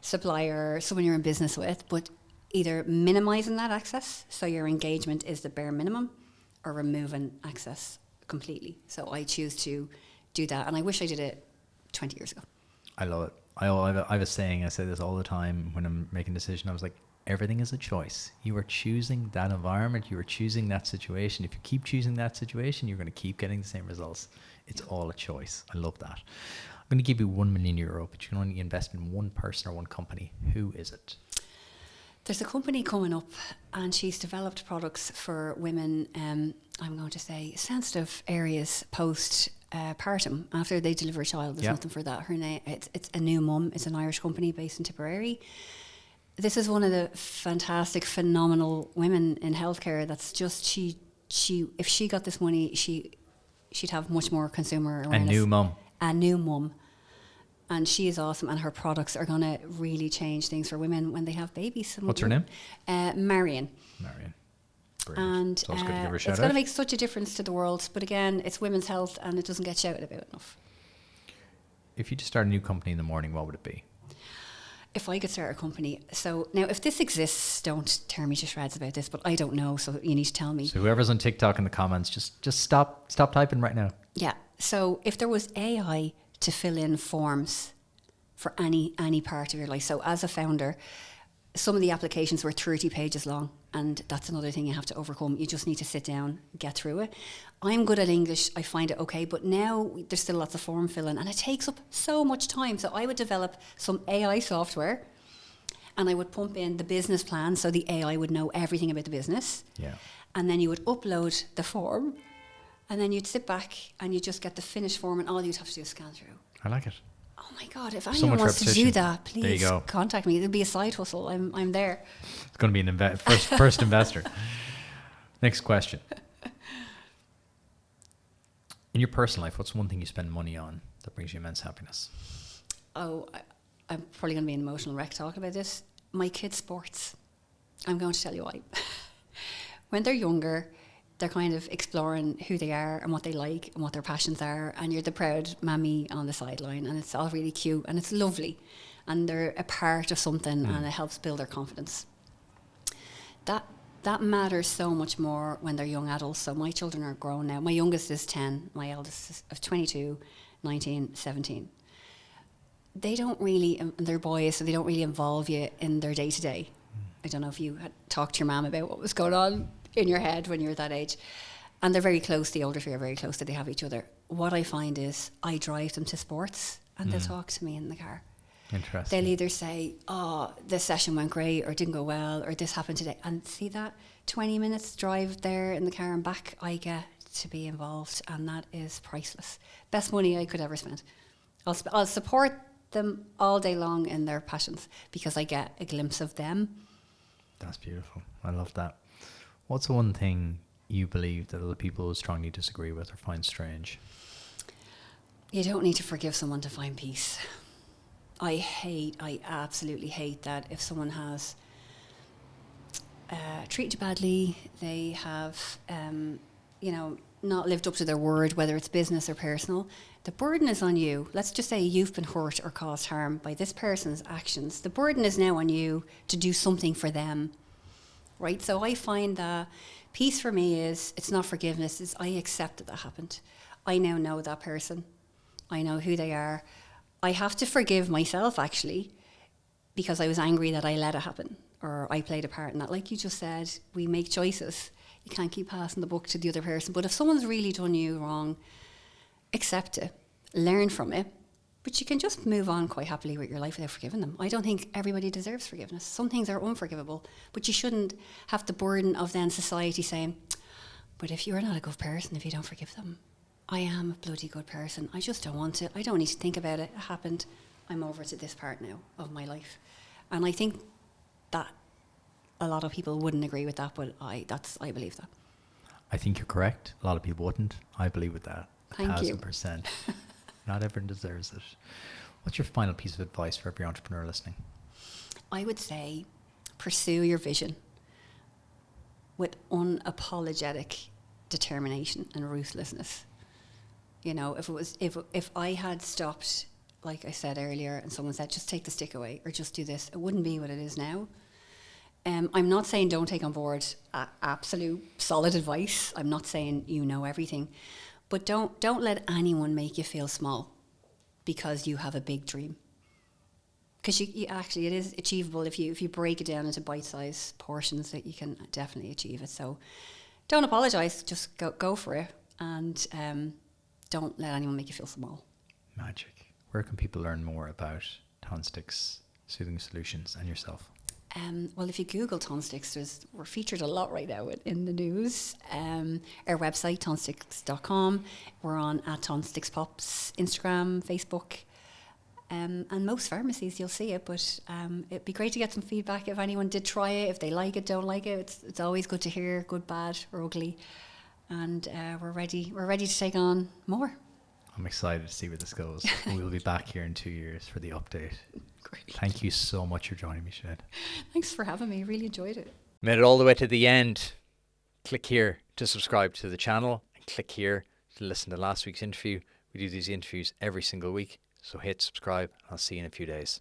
S2: supplier, someone you're in business with. But either minimizing that access, so your engagement is the bare minimum, or removing access completely. So I choose to do that, and I wish I did it 20 years ago.
S1: I love it. I have a saying, I say this all the time when I'm making a decision. I was like, everything is a choice. You are choosing that environment. You are choosing that situation. If you keep choosing that situation, you're going to keep getting the same results. It's all a choice. I love that. I'm going to give you €1 million, but you can only invest in one person or one company. Who is it?
S2: There's a company coming up, and she's developed products for women, I'm going to say, sensitive areas post-partum, after they deliver a child. There's nothing for that. Her name, it's a new mum. It's an Irish company based in Tipperary. This is one of the fantastic, phenomenal women in healthcare. That's just, she if she got this money, she'd have much more consumer awareness. A new mum. And she is awesome, and her products are going to really change things for women when they have babies.
S1: What's her name?
S2: Marion.
S1: Brilliant.
S2: And
S1: So it's going
S2: to make such a difference to the world. But again, it's women's health, and it doesn't get shouted about enough.
S1: If you just start a new company in the morning, what would it be?
S2: If I could start a company, so now if this exists, don't tear me to shreds about this, but I don't know, so you need to tell me.
S1: So whoever's on TikTok in the comments, just stop typing right now.
S2: Yeah. So if there was AI to fill in forms for any part of your life. So as a founder, some of the applications were 30 pages long, and that's another thing you have to overcome. You just need to sit down, get through it. I'm good at English, I find it okay, but now there's still lots of form filling, and it takes up so much time. So I would develop some AI software, and I would pump in the business plan, so the AI would know everything about the business.
S1: Yeah.
S2: And then you would upload the form, and then you'd sit back and you just get the finished form, and all you'd have to do is scan through.
S1: I like it.
S2: Oh my God, if
S1: So
S2: anyone
S1: much
S2: wants to
S1: repetition.
S2: do that,
S1: There you
S2: please
S1: go.
S2: contact me. It'll be a side hustle. I'm there.
S1: It's going to be an first investor. Next question. In your personal life, what's one thing you spend money on that brings you immense happiness?
S2: Oh, I'm probably going to be an emotional wreck talking about this. My kids' sports. I'm going to tell you why. When they're younger, they're kind of exploring who they are and what they like and what their passions are, and you're the proud mammy on the sideline, and it's all really cute and it's lovely, and they're a part of something, and it helps build their confidence. That matters so much more when they're young adults. So my children are grown now. My youngest is 10, my eldest is 22, 19, 17. They don't really, they're boys, so they don't really involve you in their day-to-day. I don't know if you had talked to your mum about what was going on in your head when you were that age. And they're very close, the older three are very close, so they have each other. What I find is I drive them to sports, and they'll talk to me in the car.
S1: Interesting.
S2: They'll either say, oh, this session went great, or didn't go well, or this happened today. And see that 20 minutes drive there in the car and back, I get to be involved, and that is priceless. Best money I could ever spend. I'll support them all day long in their passions, because I get a glimpse of them.
S1: That's beautiful. I love that. What's the one thing you believe that other people strongly disagree with or find strange?
S2: You don't need to forgive someone to find peace. I absolutely hate that if someone has treated you badly, they have, not lived up to their word, whether it's business or personal. The burden is on you. Let's just say you've been hurt or caused harm by this person's actions. The burden is now on you to do something for them, right? So I find that peace for me is, it's not forgiveness, it's I accept that happened. I now know that person. I know who they are. I have to forgive myself, actually, because I was angry that I let it happen, or I played a part in that. Like you just said, we make choices. You can't keep passing the buck to the other person. But if someone's really done you wrong, accept it, learn from it, but you can just move on quite happily with your life without forgiving them. I don't think everybody deserves forgiveness. Some things are unforgivable, but you shouldn't have the burden of then society saying, but if you're not a good person, if you don't forgive them, I am a bloody good person. I just don't want it. I don't need to think about it. It happened. I'm over to this part now of my life. And I think that a lot of people wouldn't agree with that, but I believe that.
S1: I think you're correct. A lot of people wouldn't. I believe with that.
S2: Thank you.
S1: 1,000%. Not everyone deserves it. What's your final piece of advice for every entrepreneur listening?
S2: I would say pursue your vision with unapologetic determination and ruthlessness. You know, if I had stopped, like I said earlier, and someone said, just take the stick away or just do this, it wouldn't be what it is now. I'm not saying don't take on board absolute solid advice. I'm not saying you know everything, but don't let anyone make you feel small because you have a big dream. Because you actually, it is achievable if you break it down into bite-sized portions. That you can definitely achieve it. So don't apologise. Just go for it, and don't let anyone make you feel small.
S1: Magic. Where can people learn more about Tonstix Soothing Solutions and yourself?
S2: Well, if you Google Tonstix, we're featured a lot right now in the news. Our website, tonstix.com. We're on at Tonstix Pops, Instagram, Facebook, and most pharmacies you'll see it. But it'd be great to get some feedback if anyone did try it, if they like it, don't like it. It's always good to hear, good, bad, or ugly. And we're ready to take on more.
S1: I'm excited to see where this goes. We'll be back here in 2 years for the update.
S2: Great.
S1: Thank you so much for joining me, Sinead.
S2: Thanks for having me. Really enjoyed it.
S3: Made it all the way to the end. Click here to subscribe to the channel and click here to listen to last week's interview. We do these interviews every single week, so hit subscribe. I'll see you in a few days.